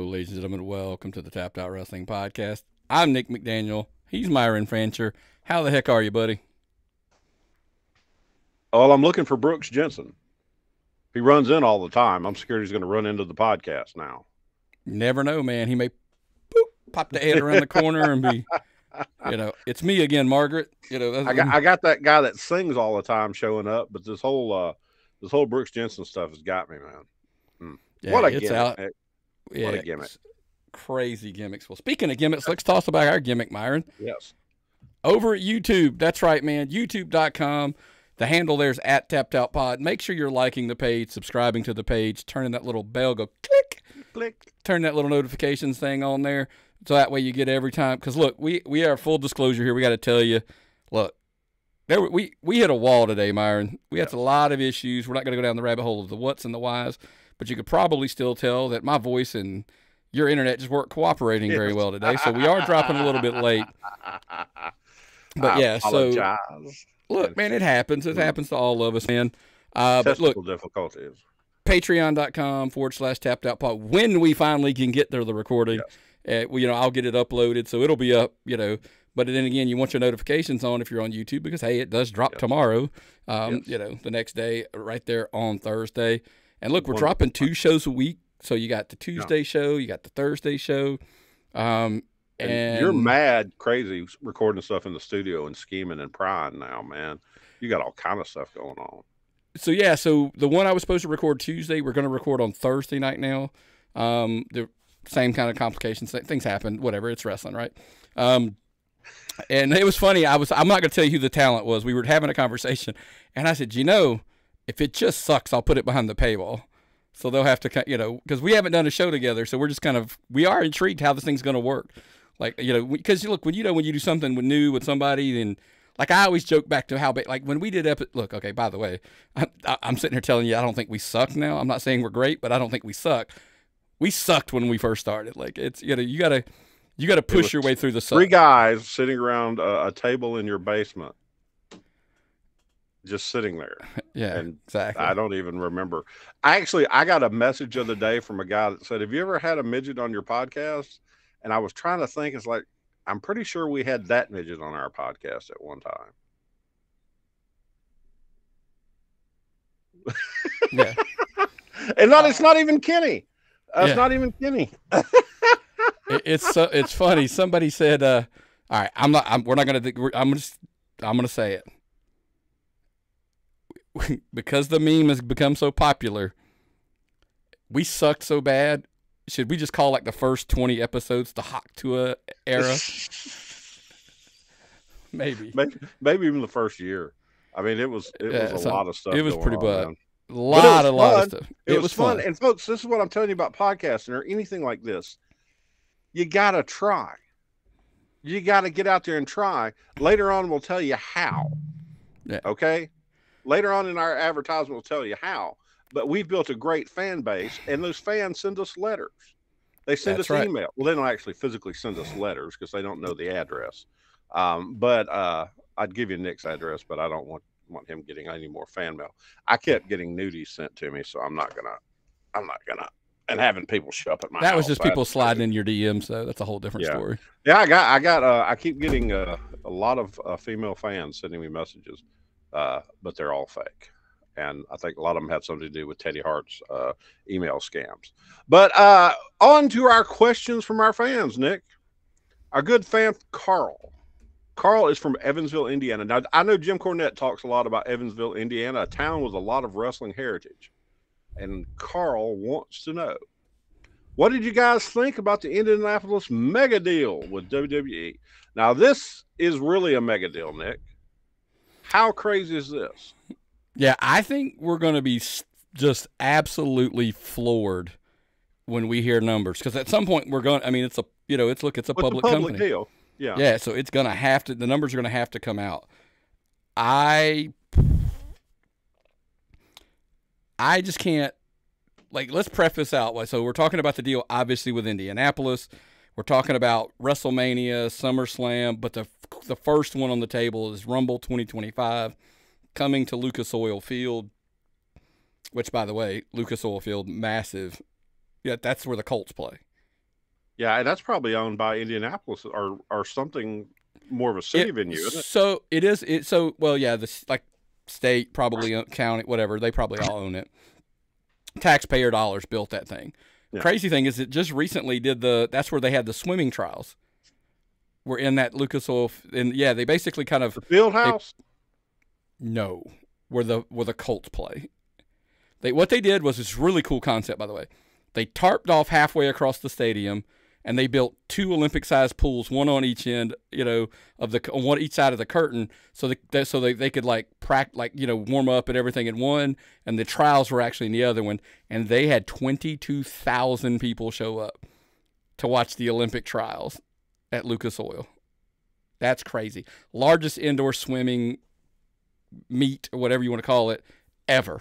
ladies and gentlemen. Welcome to the Tapped Out Wrestling Podcast. I'm Nick McDaniel. He's Myron Fancher. How the heck are you, buddy? Oh, I'm looking for Brooks Jensen. He runs in all the time. I'm scared he's going to run into the podcast now. You never know, man. He may pop the head around the corner and be, it's me again, Margaret. I got that guy that sings all the time showing up, but this whole Brooks Jensen stuff has got me, man. Yeah, what a it's gimmick! out. What a gimmick! Crazy gimmicks. Well, speaking of gimmicks, let's talk about our gimmick, Myron. Yes. Over at YouTube. That's right, man. YouTube.com. The handle there's at Tapped Out Pod. Make sure you're liking the page, subscribing to the page, turning that little bell, go click, click, turn that little notifications thing on there, so that way you get every time. Because look, we are full disclosure here. We got to tell you, look, we hit a wall today, Myron. We had a lot of issues. We're not going to go down the rabbit hole of the what's and the whys, but you could probably still tell that my voice and your internet just weren't cooperating very well today. So we are dropping a little bit late. But yeah, so look, man, it happens. It happens to all of us, man. But look, difficulties. Patreon.com/TappedOutPod. When we finally can get there, the recording, I'll get it uploaded, so it'll be up, But then again, you want your notifications on if you're on YouTube because, hey, it does drop tomorrow, the next day, right there on Thursday. And look, we're dropping 2 shows a week. So you got the Tuesday show, you got the Thursday show. And you're mad crazy recording stuff in the studio and scheming and prying now, man. You got all kind of stuff going on. So, yeah, so the one I was supposed to record Tuesday, we're going to record on Thursday night now. The same kind of complications. Things happen. Whatever. It's wrestling, right? And it was funny. I'm not going to tell you who the talent was. We were having a conversation, and I said, if it just sucks, I'll put it behind the paywall. So they'll have to, because we haven't done a show together, so we're just we are intrigued how this thing's going to work. Like, because look, when you do something new with somebody, then, like, I always joke back to how big, like, when we did look, okay, by the way, I'm sitting here telling you I don't think we suck now. I'm not saying we're great, but I don't think we suck. We sucked when we first started. Like, it's, you got to push your way through the suck. 3 guys sitting around a table in your basement. Just sitting there. Yeah, and exactly. I don't even remember. I got a message the other day from a guy that said, have you ever had a midget on your podcast? And I was trying to think, it's like, I'm pretty sure we had that midget on our podcast at one time. Yeah. And it's not even Kenny. It's not even Kenny. It's funny. Somebody said, all right, I'm going to say it. Because the meme has become so popular, we sucked so bad. Should we just call like the first 20 episodes the Hawk Tua era? Maybe even the first year. I mean, it was a lot of stuff. It was pretty bad. A lot of stuff. It was fun. And folks, this is what I'm telling you about podcasting or anything like this. You got to try. You got to get out there and try. Later on, we'll tell you how. Yeah. Okay? Later on in our advertisement, we'll tell you how. But we've built a great fan base, and those fans send us letters. They send us email. Well, they don't actually physically send us letters because they don't know the address. But I'd give you Nick's address, but I don't want him getting any more fan mail. I kept getting nudies sent to me, so I'm not gonna, and having people show up at my house. That was just people sliding in your DMs, though. That's a whole different story. Yeah, I keep getting a lot of female fans sending me messages. But they're all fake. And I think a lot of them have something to do with Teddy Hart's email scams. But on to our questions from our fans, Nick. Our good fan, Carl. Carl is from Evansville, Indiana. Now, I know Jim Cornette talks a lot about Evansville, Indiana, a town with a lot of wrestling heritage. And Carl wants to know, what did you guys think about the Indianapolis mega deal with WWE? Now, this is really a mega deal, Nick. How crazy is this? Yeah, I think we're going to be just absolutely floored when we hear numbers because at some point we're going. I mean, it's a public company deal. Yeah, yeah. So it's going to have to. The numbers are going to have to come out. I just can't. Like, let's preface out. So we're talking about the deal, obviously, with Indianapolis. We're talking about WrestleMania, SummerSlam, but the first one on the table is Rumble 2025 coming to Lucas Oil Field, which, by the way, Lucas Oil Field, massive. Yeah, that's where the Colts play. Yeah, and that's probably owned by Indianapolis or something more of a city venue, isn't it? So it is. So well, yeah, like state, probably county, whatever. They probably all own it. Taxpayer dollars built that thing. Yeah. Crazy thing is, it just recently did that's where they had the swimming trials. We're in that Lucas Oil, and yeah, they basically kind of the field house. No, where the Colts play. What they did was this really cool concept, by the way. They tarped off halfway across the stadium, and they built 2 Olympic-sized pools, one on each end, on each side of the curtain, so they could warm up and everything in one, and the trials were actually in the other one, and they had 22,000 people show up to watch the Olympic trials at Lucas Oil. That's crazy. Largest indoor swimming meet, or whatever you want to call it, ever.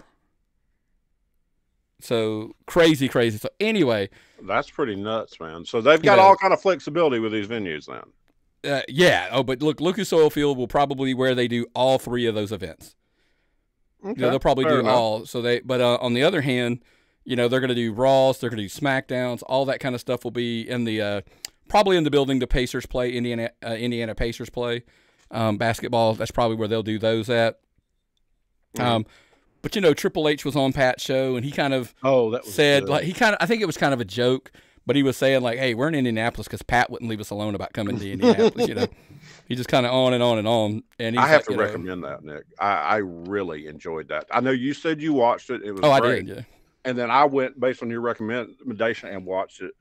So crazy. So anyway, that's pretty nuts, man. So they've got all kind of flexibility with these venues then. Yeah. Oh, but look, Lucas Oil Field will probably where they do all 3 of those events. Okay, they'll probably do them all. So but on the other hand, they're going to do Raws, they're going to do Smackdowns, all that kind of stuff will be in the probably in the building the Pacers play, Indiana Pacers play. Basketball, that's probably where they'll do those at. But Triple H was on Pat's show, and he kind of said good. I think it was kind of a joke, but he was saying like, "Hey, we're in Indianapolis because Pat wouldn't leave us alone about coming to Indianapolis." He just kind of on and on and on. And I have to recommend that, Nick. I really enjoyed that. I know you said you watched it. It was great. I did, yeah. And then I went based on your recommendation and watched it.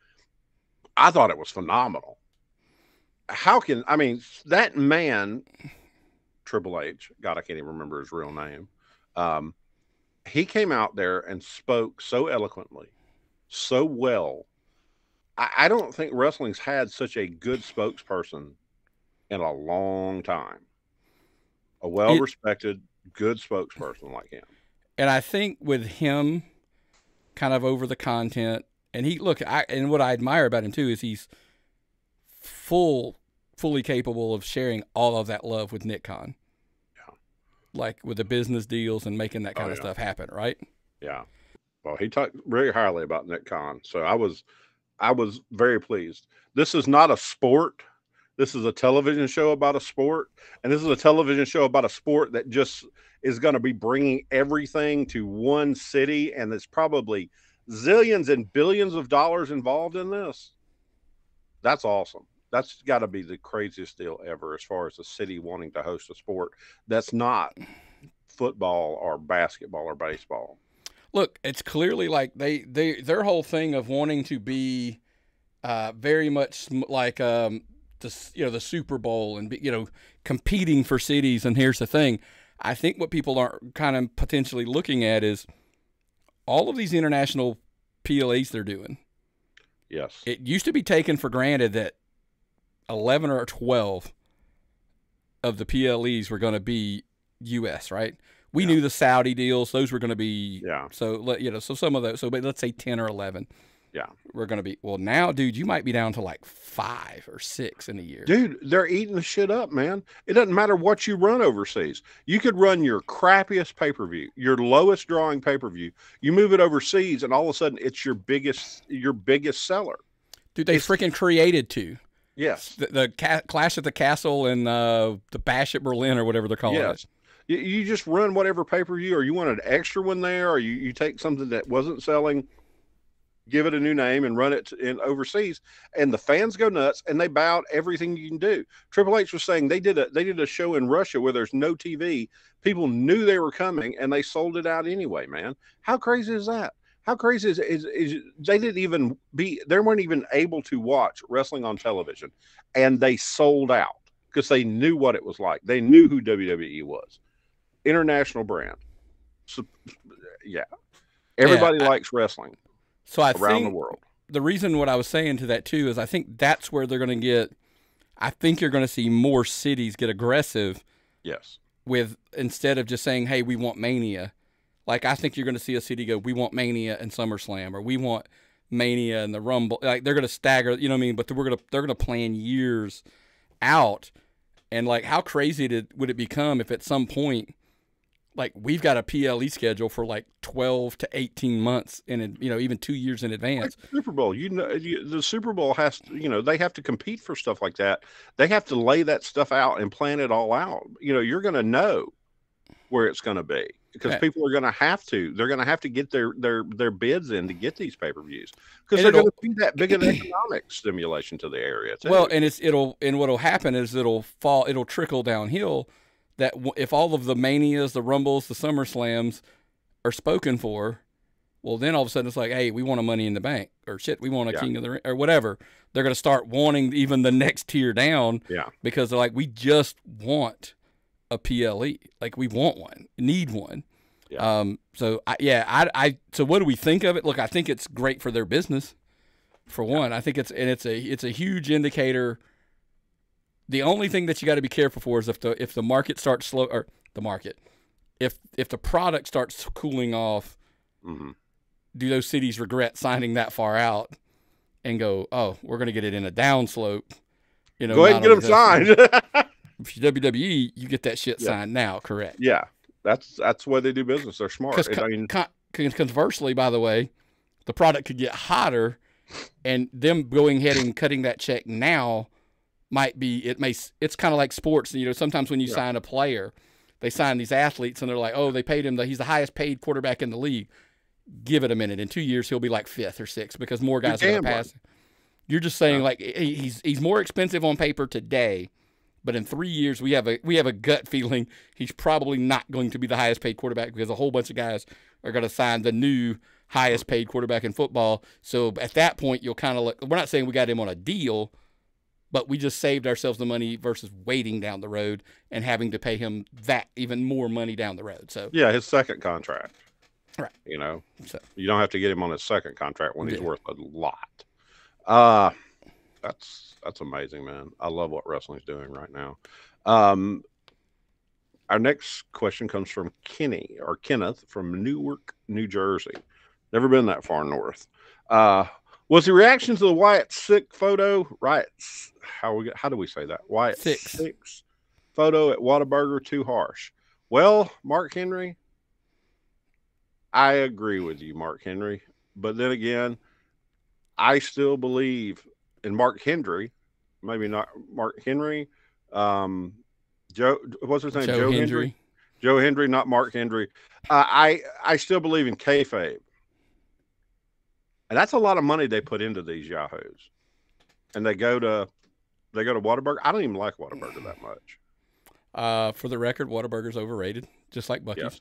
I thought it was phenomenal. That man, Triple H, God, I can't even remember his real name. He came out there and spoke so eloquently, so well. I don't think wrestling's had such a good spokesperson in a long time. A well-respected, good spokesperson like him. And I think with him kind of over the content, and and what I admire about him too is he's fully capable of sharing all of that love with Nick Khan. Like with the business deals and making that kind of stuff happen, right? Yeah. Well, he talked very highly about Nick Khan, so I was very pleased. This is not a sport. This is a television show about a sport, and this is a television show about a sport that just is going to be bringing everything to one city, and there's probably zillions and billions of dollars involved in this. That's awesome. That's got to be the craziest deal ever as far as a city wanting to host a sport that's not football or basketball or baseball. Look, it's clearly like their whole thing of wanting to be very much like the Super Bowl and competing for cities. And here's the thing, I think what people are kind of potentially looking at is all of these international PLEs they're doing. Yes, it used to be taken for granted that 11 or 12 of the PLEs were going to be U.S., right? We knew the Saudi deals; those were going to be So some of those. So, but let's say 10 or 11. Yeah, we're going to be. Well, now, dude, you might be down to like 5 or 6 in a year. Dude, they're eating the shit up, man. It doesn't matter what you run overseas. You could run your crappiest pay-per-view, your lowest drawing pay-per-view. You move it overseas, and all of a sudden, it's your biggest seller. Dude, they freaking created 2. Yes. The Clash at the Castle and the Bash at Berlin or whatever they're calling it. You just run whatever pay-per-view, or you want an extra one there, or you take something that wasn't selling, give it a new name and run it in overseas, and the fans go nuts and they buy out everything you can do. Triple H was saying they did a show in Russia where there's no TV. People knew they were coming and they sold it out anyway, man. How crazy is that? How crazy is they weren't even able to watch wrestling on television, and they sold out because they knew what it was like. They knew who WWE was. International brand. So, everybody likes wrestling. So I around think the world. The reason what I was saying to that too is I think that's where they're going to get. I think you're going to see more cities get aggressive. Yes. With instead of just saying, "Hey, we want Mania." Like, I think you're going to see a city go, we want Mania and SummerSlam, or we want Mania and the Rumble. Like, they're going to stagger, you know what I mean? But they're going to plan years out. And, like, how crazy would it become if at some point, like we've got a PLE schedule for like 12 to 18 months in, you know, even 2 years in advance. Like Super Bowl, the Super Bowl has to, they have to compete for stuff like that. They have to lay that stuff out and plan it all out. You're going to know where it's going to be because people are going to have to. They're going to have to get their bids in to get these pay-per-views because they're going to be that big an economic stimulation to the area too. Well, and what'll happen is it'll trickle downhill. That if all of the Manias, the Rumbles, the SummerSlams are spoken for, well, then all of a sudden it's like, hey, we want a Money in the Bank, or shit, we want a King of the Ring, or whatever. They're going to start wanting even the next tier down, because they're like, we just want a PLE, like we want one, need one. So so what do we think of it? Look, I think it's great for their business. For one, I think it's a huge indicator. The only thing that you got to be careful for is if the market starts slow, or the market, if the product starts cooling off, do those cities regret signing that far out and go, oh, we're going to get it in a downslope? Go ahead and get them signed. If you're WWE, you get that shit signed now, correct? Yeah, that's the way they do business. They're smart. Conversely, by the way, the product could get hotter, and them going ahead and cutting that check now might be, it's kind of like sports. Sometimes when you sign a player, they sign these athletes and they're like, oh, they paid him, he's the highest paid quarterback in the league. Give it a minute. In 2 years, he'll be like 5th or 6th because more guys are going to pass. You're just saying like he's more expensive on paper today, but in 3 years we have a gut feeling he's probably not going to be the highest paid quarterback because a whole bunch of guys are going to sign the new highest paid quarterback in football. So at that point, you'll kind of look. We're not saying we got him on a deal, but we just saved ourselves the money versus waiting down the road and having to pay him that even more money down the road. So his second contract, right? So you don't have to get him on his second contract when he's worth a lot. That's amazing, man. I love what wrestling's doing right now. Our next question comes from Kenneth from Newark, New Jersey. Never been that far north. Was the reaction to the Wyatt sick photo, right? How do we say that? Wyatt six photo at Whataburger too harsh? Well, Mark Henry, I agree with you, Mark Henry. But then again, I still believe in Mark Henry. Maybe not Mark Henry. Joe, what's his name? Joe Hendry. Joe Hendry, not Mark Henry. I still believe in kayfabe. And that's a lot of money they put into these yahoos. And they go to Whataburger. I don't even like Whataburger that much. For the record, Whataburger's overrated, just like Buc-ee's. Yep.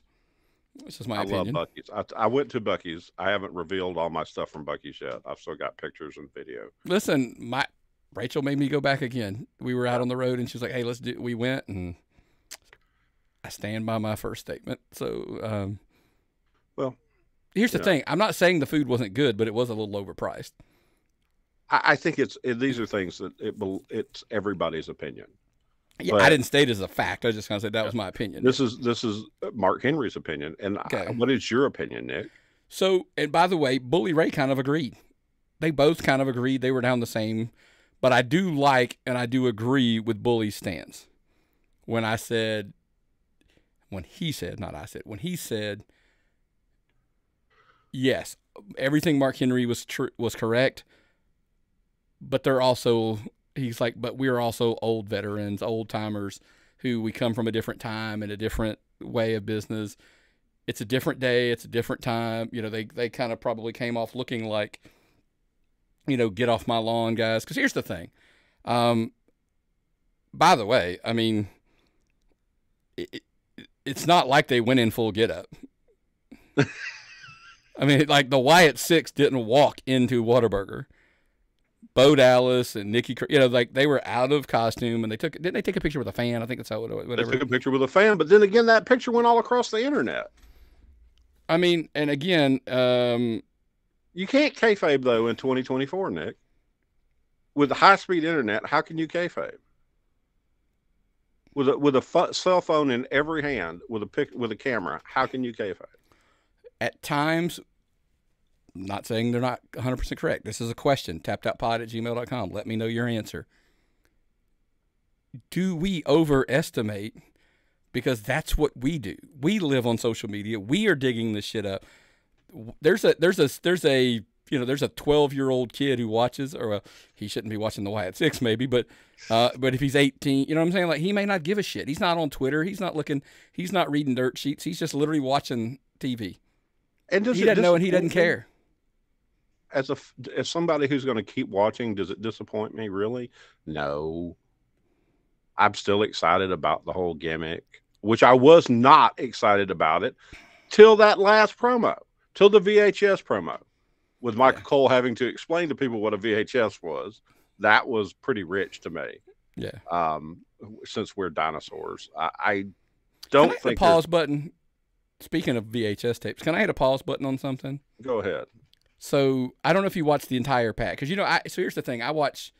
This is my opinion. I love Buc-ee's. I went to Buc-ee's. I haven't revealed all my stuff from Buc-ee's yet. I've still got pictures and video. Listen, Rachel made me go back again. We were out on the road, and she was like, hey, we went, and I stand by my first statement. So, here's the thing. I'm not saying the food wasn't good, but it was a little overpriced. I think these are things that it's everybody's opinion. Yeah, but I didn't state it as a fact. I just kind of said that was my opinion. This is Mark Henry's opinion. And what is your opinion, Nick? So, and by the way, Bully Ray kind of agreed. They both kind of agreed. They were down the same. But I do like and I do agree with Bully's stance. When he said, yes, everything Mark Henry was correct, but he's like, but we're also old veterans, old timers who we come from a different time and a different way of business. It's a different day. It's a different time. They kind of probably came off looking like, get off my lawn, guys. Because here's the thing. By the way, I mean, it's not like they went in full get up. I mean, like the Wyatt Six didn't walk into Whataburger. Bo Dallas and Nikki, like they were out of costume, and didn't they take a picture with a fan? I think that's how whatever. They took a picture with a fan, but then again, that picture went all across the internet. I mean, and again, you can't kayfabe though in 2024, Nick. With the high-speed internet, how can you kayfabe? With a cell phone in every hand, with a camera, how can you kayfabe? At times, I'm not saying they're not 100% correct. This is a question. tappedoutpod@gmail.com. Let me know your answer. Do we overestimate because that's what we do. We live on social media. We are digging this shit up. There's a 12-year-old kid who watches, or he shouldn't be watching the Wyatt 6 maybe, but if he's 18, you know what I'm saying? Like, he may not give a shit. He's not on Twitter. He's not looking. He's not reading dirt sheets. He's just literally watching TV. And he doesn't know, and he doesn't care. As somebody who's going to keep watching, does it disappoint me? Really? No. I'm still excited about the whole gimmick, which I was not excited about it till that last promo, till the VHS promo, with Michael Cole having to explain to people what a VHS was. That was pretty rich to me. Yeah. Since we're dinosaurs, I don't think. The pause button. Speaking of VHS tapes, can I hit a pause button on something? Go ahead. So I don't know if you watched the entire Pat, because so here's the thing: I watch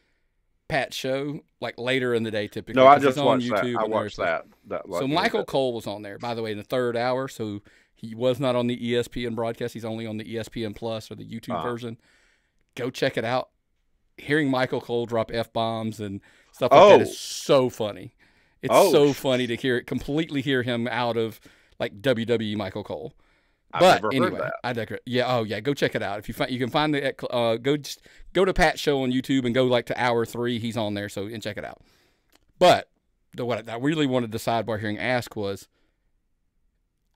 Pat's show like later in the day typically. No, I just watched that. I watched that. So Michael Cole was on there, by the way, in the third hour. So he was not on the ESPN broadcast. He's only on the ESPN Plus or the YouTube version. Go check it out. Hearing Michael Cole drop F-bombs and stuff like that is so funny. It's so funny to hear him out of like WWE Michael Cole. But anyway, I digress. Yeah, go check it out. If you can find the go to Pat's show on YouTube and go like to hour 3. He's on there, and check it out. But what I really wanted to sidebar here and ask was,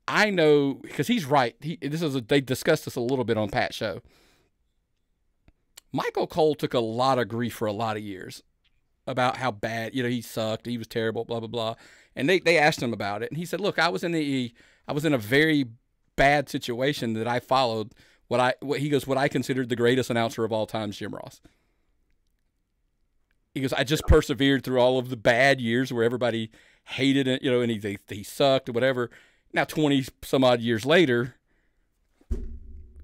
I know, because he's right. They discussed this a little bit on Pat's show. Michael Cole took a lot of grief for a lot of years about how bad, he sucked, he was terrible, blah blah blah. And they asked him about it, and he said, "Look, I was in a very bad situation that I followed what I considered the greatest announcer of all time, Jim Ross." He goes, "I just persevered through all of the bad years where everybody hated it, and he sucked or whatever. Now 20 some odd years later,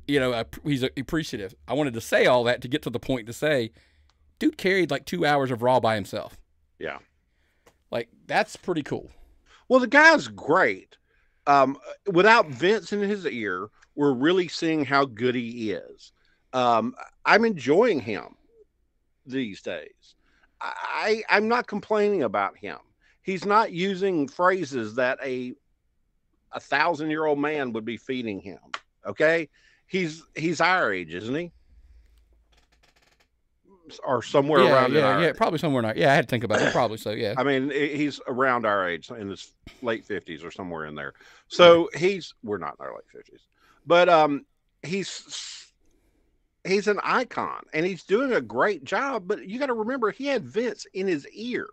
he's appreciative." I wanted to say all that to get to the point to say, dude carried like 2 hours of Raw by himself. Yeah. Like, that's pretty cool. Well, the guy's great. Without Vince in his ear, we're really seeing how good he is. I'm enjoying him these days. I'm not complaining about him. He's not using phrases that a 1,000-year-old man would be feeding him. Okay, he's our age, isn't he? Or somewhere around probably somewhere in our, I had to think about it. Probably so, yeah. I mean, he's around our age, in his late 50s or somewhere in there. So we're not in our late 50s, but he's an icon, and he's doing a great job. But you got to remember, he had Vince in his ear,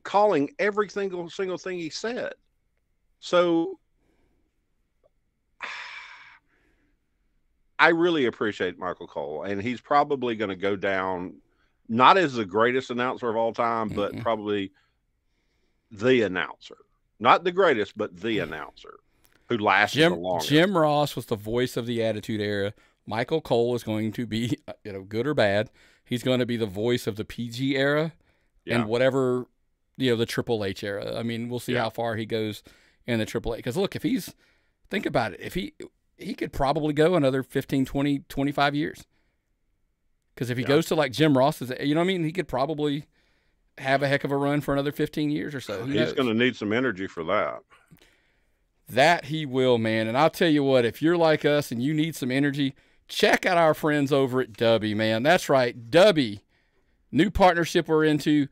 calling every single thing he said. So I really appreciate Michael Cole, and he's probably going to go down not as the greatest announcer of all time, but probably the announcer. Not the greatest, but the announcer who lasted the longest. Jim Ross was the voice of the Attitude Era. Michael Cole is going to be, good or bad, he's going to be the voice of the PG era and whatever, the Triple H era. I mean, we'll see how far he goes in the Triple H. Because look, think about it, if he could probably go another 15, 20, 25 years. Because if he goes to like Jim Ross's, he could probably have a heck of a run for another 15 years or so. He's going to need some energy for that. That he will, man. And I'll tell you what, if you're like us and you need some energy, check out our friends over at Dubby, man. That's right, Dubby. New partnership we're into.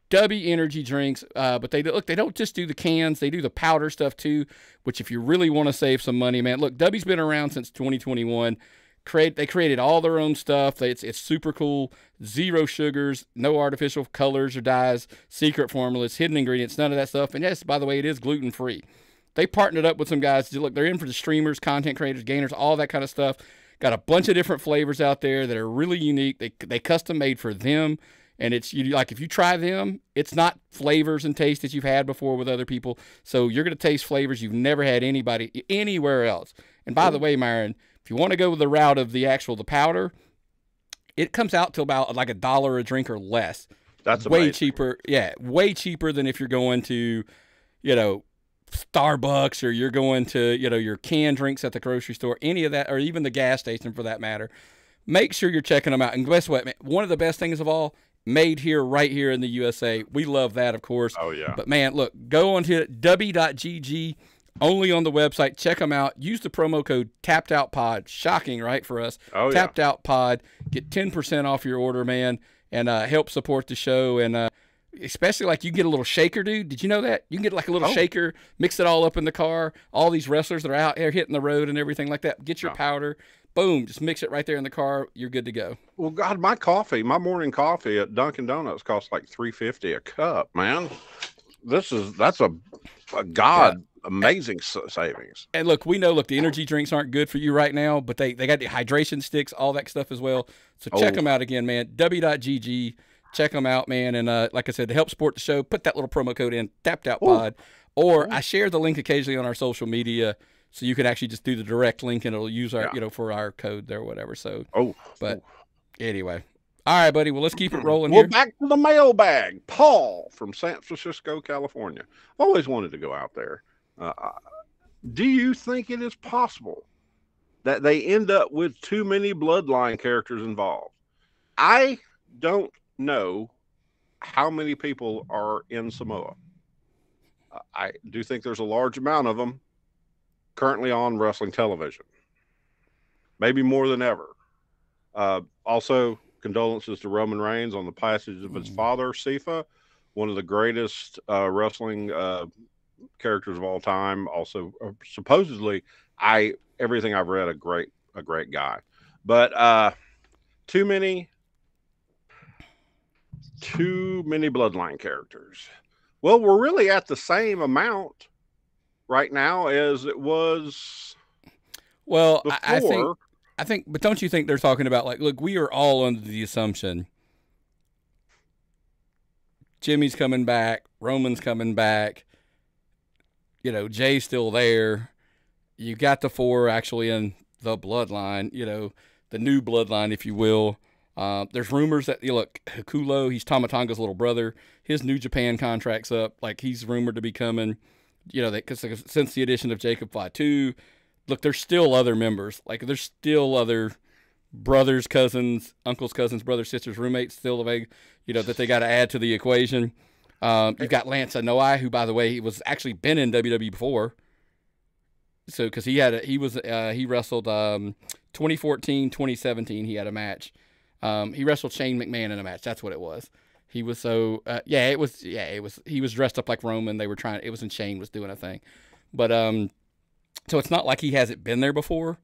Dubby energy drinks, but they don't just do the cans, they do the powder stuff too, which if you really want to save some money, man, look, Dubby's been around since 2021. They created all their own stuff. It's super cool. 0 sugars, no artificial colors or dyes, secret formulas, hidden ingredients, none of that stuff. And yes, by the way, it is gluten-free. They partnered up with some guys. Look, they're in for the streamers, content creators, gainers, all that kind of stuff. Got a bunch of different flavors out there that are really unique. They custom made for them. And if you try them, it's not flavors and taste that you've had before with other people. So you're going to taste flavors you've never had anywhere else. And by the way, Myron, if you want to go with the route of the powder, it comes out to about like $1 a drink or less. That's way amazing. Cheaper. Yeah, way cheaper than if you're going to, Starbucks, or you're going to, your canned drinks at the grocery store, any of that, or even the gas station for that matter. Make sure you're checking them out. And guess what, man? One of the best things of all, made here, right here in the USA. We love that, of course. Oh, yeah. But, man, look, go on to Dubby.gg, only on the website. Check them out. Use the promo code TappedOutPod. Shocking, right, for us? Oh, yeah. TappedOutPod. Get 10% off your order, man, and help support the show. And especially, like, you can get a little shaker, dude. Did you know that? You can get, like, a little shaker, mix it all up in the car. All these wrestlers that are out there hitting the road and everything like that. Get your powder. Boom, just mix it right there in the car. You're good to go. Well, God, my morning coffee at Dunkin' Donuts costs like $3.50 a cup, man. That's a amazing savings. And look, we know, the energy drinks aren't good for you right now, but they got the hydration sticks, all that stuff as well. So check them out again, man. W.GG. Check them out, man. And like I said, to help support the show, put that little promo code in, TappedOutPod. Or I share the link occasionally on our social media. So you can actually just do the direct link, and it'll use our, for our code there or whatever. So, anyway. All right, buddy. Well, let's keep it rolling here. Back to the mailbag. Paul from San Francisco, California. I've always wanted to go out there. Do you think it is possible that they end up with too many Bloodline characters involved? I don't know how many people are in Samoa. I do think there's a large amount of them currently on wrestling television, maybe more than ever. Also, condolences to Roman Reigns on the passage of his father, Sifa, one of the greatest wrestling characters of all time. Also, supposedly, everything I've read, a great guy. But too many Bloodline characters. Well, we're really at the same amount right now as it was. Well, before. I think, but don't you think they're talking about, like, look, we are all under the assumption Jimmy's coming back, Roman's coming back, Jay's still there. You got the 4 actually in the Bloodline, the new Bloodline, if you will. There's rumors that, look, Hakulo, he's Tama Tonga's little brother. His New Japan contract's up. Like, he's rumored to be coming. Because since the addition of Jacob Fatu, look, there's still other members. Like, there's still other brothers, cousins, uncles, cousins, brothers, sisters, roommates still that they got to add to the equation. You've got Lance Anoa'i, who, by the way, he was actually been in WWE before. So, because he wrestled 2014, 2017. He had a match. He wrestled Shane McMahon in a match. That's what it was. He was he was dressed up like Roman. It was in Shane was doing a thing. But, so it's not like he hasn't been there before.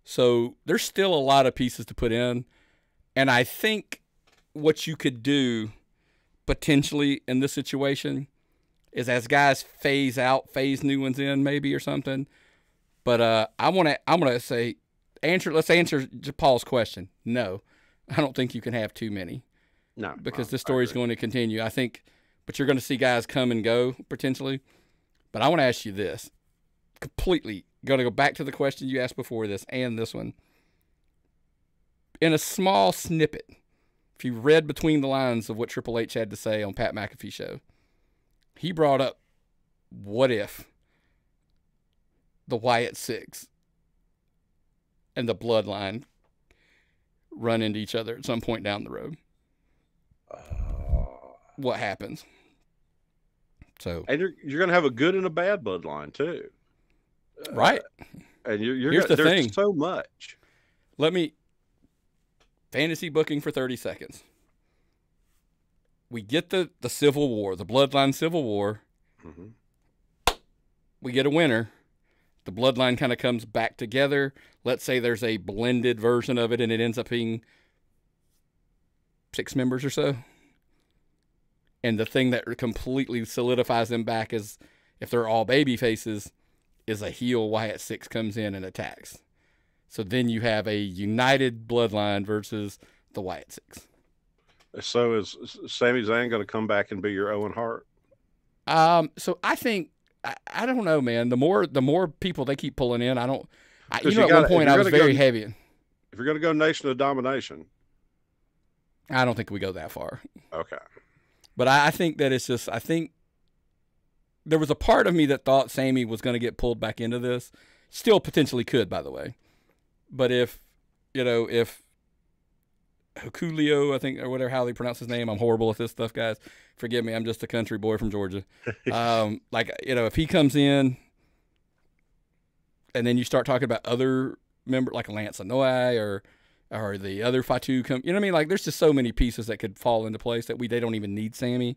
So there's still a lot of pieces to put in. And I think what you could do potentially in this situation is, as guys phase new ones in maybe or something. But, I'm going to say, let's answer Paul's question. No, I don't think you can have too many. No, because the story is going to continue. I think, but you're going to see guys come and go potentially. But I want to ask you this. Completely going to go back to the question you asked before this and this one. In a small snippet, if you read between the lines of what Triple H had to say on Pat McAfee show, he brought up, what if the Wyatt Six and the Bloodline run into each other at some point down the road? What happens? So, and you're going to have a good and a bad Bloodline too, right? And here's the thing: there's so much. Let me fantasy booking for 30 seconds. We get the Civil War, the Bloodline Civil War. Mm-hmm. We get a winner. The Bloodline kind of comes back together. Let's say there's a blended version of it, and it ends up being 6 members or so. And the thing that completely solidifies them back is, if they're all baby faces, is a heel Wyatt Six comes in and attacks. So then you have a united Bloodline versus the Wyatt Six. So is Sami Zayn going to come back and be your Owen Hart? So I think, I don't know, man. The more people they keep pulling in, at one point I was very heavy. If you're going to go Nation of Domination, I don't think we go that far. Okay. But I think that it's just, I think there was a part of me that thought Sammy was going to get pulled back into this. Still potentially could, by the way. But if Julio, I think, or whatever, how they pronounce his name. I'm horrible at this stuff, guys. Forgive me. I'm just a country boy from Georgia. If he comes in and then you start talking about other members like Lance Anoa'i or the other Fatu come, you know what I mean? Like, there's just so many pieces that could fall into place that they don't even need Sammy.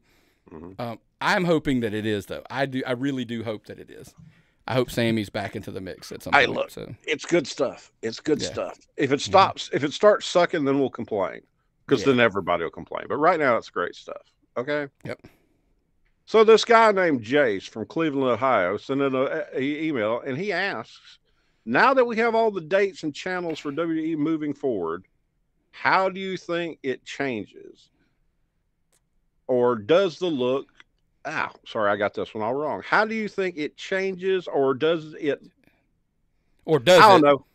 I'm hoping that it is, though. I really do hope that it is. I hope Sammy's back into the mix at some point. Look, it's good stuff. It's good stuff. If it starts sucking, then we'll complain, because then everybody will complain. But right now, it's great stuff. Okay. Yep. So this guy named Jace from Cleveland, Ohio, sent in an email, and he asks, now that we have all the dates and channels for WWE moving forward, how do you think it changes? Or does the look... sorry, I got this one all wrong. How do you think it changes, or does it... Or does I don't know.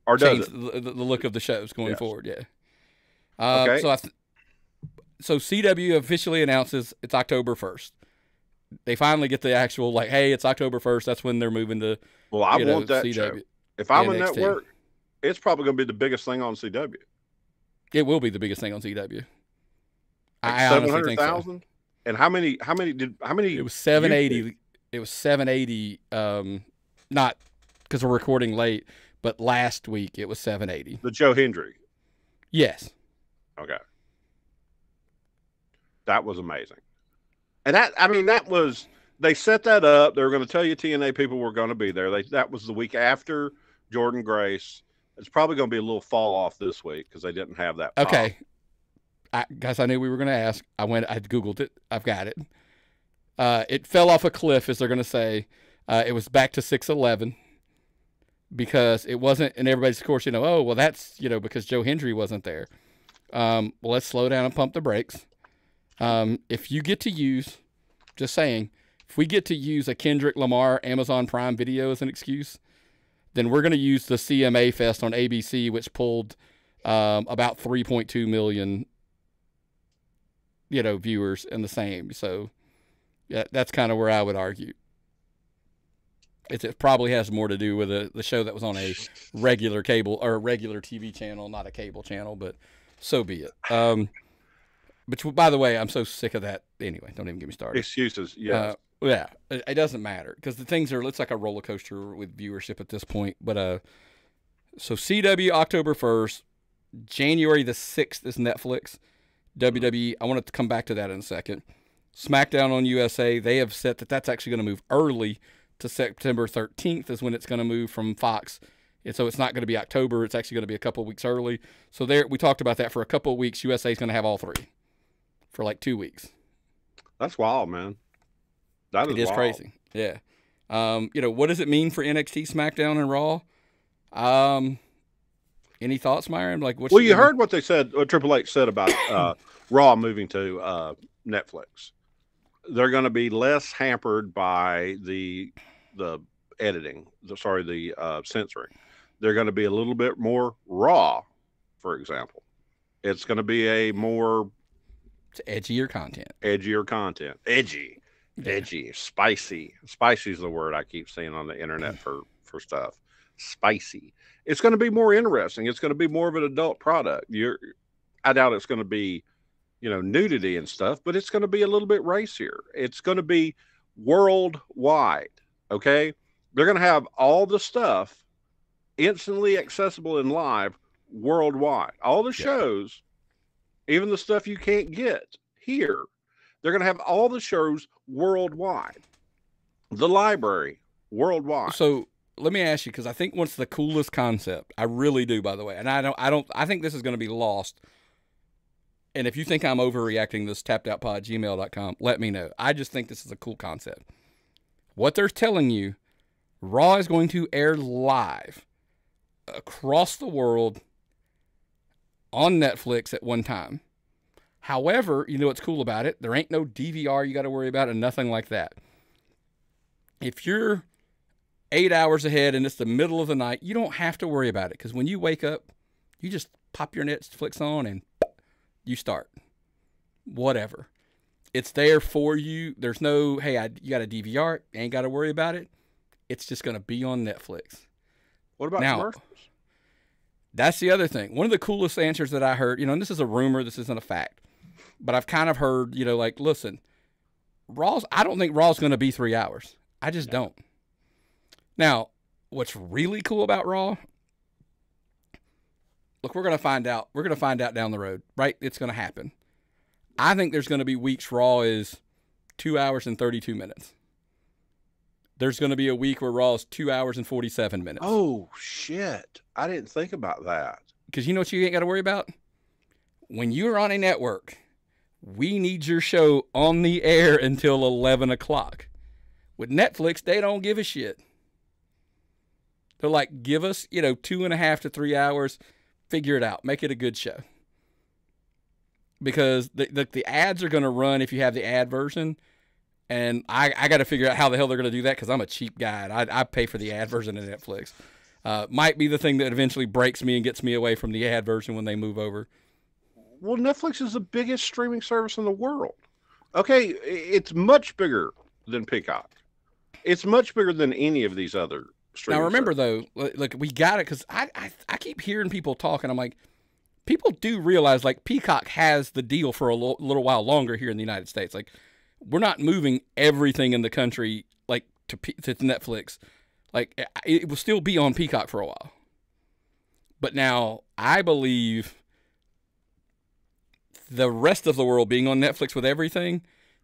Or does change it? the look of the shows going forward, yeah. Okay. So CW officially announces it's October 1st. They finally get the actual, like, hey, it's October 1st. That's when they're moving to Well, I want that CW. Show. If I'm a network, it's probably going to be the biggest thing on CW. It will be the biggest thing on CW. Like I 700,000? So. And how many? It was 780. It was 780. Not because we're recording late, but last week it was 780. The Joe Hendry. Yes. Okay. That was amazing. And that was, they set that up. They were going to tell you TNA people were going to be there. That was the week after Jordan Grace. It's probably going to be a little fall off this week because they didn't have that. Okay. Guys, I knew we were going to ask. I Googled it. I've got it. It fell off a cliff, as they're going to say. It was back to 6/11 because it wasn't, and everybody's, of course, that's, because Joe Hendry wasn't there. Well, let's slow down and pump the brakes. If you get to use, just saying, if we get to use a Kendrick Lamar Amazon Prime Video as an excuse, then we're going to use the CMA Fest on ABC, which pulled about 3.2 million viewers in the same. So yeah, that's kind of where I would argue. It probably has more to do with the show that was on a regular cable or regular TV channel, not a cable channel, but so be it. But by the way, I'm so sick of that. Anyway, don't even get me started. Excuses, yeah. Yeah, it doesn't matter because the things it's like a roller coaster with viewership at this point. But so CW October 1st, January the 6th is Netflix. WWE, I want to come back to that in a second. Smackdown on USA, they have said that that's actually going to move early to September 13th is when it's going to move from Fox. And so it's not going to be October. It's actually going to be a couple of weeks early. So we talked about that for a couple of weeks. USA is going to have all three for like 2 weeks. That's wild, man. That is wild. Crazy. Yeah. What does it mean for NXT, SmackDown, and Raw? Any thoughts, Myron? You heard what they said, what Triple H said about Raw moving to Netflix. They're going to be less hampered by the editing, the censoring. They're going to be a little bit more raw, for example. It's going to be a more... It's edgier content. Edgy. Edgy. Spicy. Spicy is the word I keep seeing on the internet for stuff. Spicy. It's going to be more interesting. It's going to be more of an adult product. I doubt it's going to be, nudity and stuff, but it's going to be a little bit racier. It's going to be worldwide. Okay. They're going to have all the stuff instantly accessible in live worldwide. All the shows, even the stuff you can't get here, they're going to have all the shows worldwide. The library worldwide. So let me ask you, because I think what's the coolest concept, I really do, by the way, and I think this is going to be lost. And if you think I'm overreacting, this tappedoutpod@gmail.com, let me know. I just think this is a cool concept. What they're telling you, Raw is going to air live across the world on Netflix at one time. However, what's cool about it? There ain't no DVR you got to worry about and nothing like that. If you're 8 hours ahead and it's the middle of the night, you don't have to worry about it because when you wake up, you just pop your Netflix on and you start. Whatever. It's there for you. There's no, hey, you got a DVR. You ain't got to worry about it. It's just going to be on Netflix. What about commercials? That's the other thing. One of the coolest answers that I heard, and this is a rumor, this isn't a fact, but I've kind of heard, like, listen, I don't think Raw's going to be 3 hours. I just don't. Now, what's really cool about Raw, look, we're going to find out. We're going to find out down the road, right? It's going to happen. I think there's going to be weeks Raw is 2 hours and 32 minutes. There's going to be a week where Raw is 2 hours and 47 minutes. Oh, shit. I didn't think about that. Because you know what you ain't got to worry about? When you're on a network, we need your show on the air until 11 o'clock. With Netflix, they don't give a shit. They're like, give us, 2.5 to 3 hours. Figure it out. Make it a good show. Because the ads are going to run if you have the ad version. And I got to figure out how the hell they're going to do that because I'm a cheap guy. And I pay for the ad version of Netflix. Might be the thing that eventually breaks me and gets me away from the ad version when they move over. Well, Netflix is the biggest streaming service in the world. Okay, it's much bigger than Peacock. It's much bigger than any of these other streaming Now, remember, services. though, look, we got it because I keep hearing people talking. I'm like, people do realize, like, Peacock has the deal for a little while longer here in the United States. Like, we're not moving everything in the country, like, to Netflix. Like, it will still be on Peacock for a while. But now, I believe the rest of the world being on Netflix with everything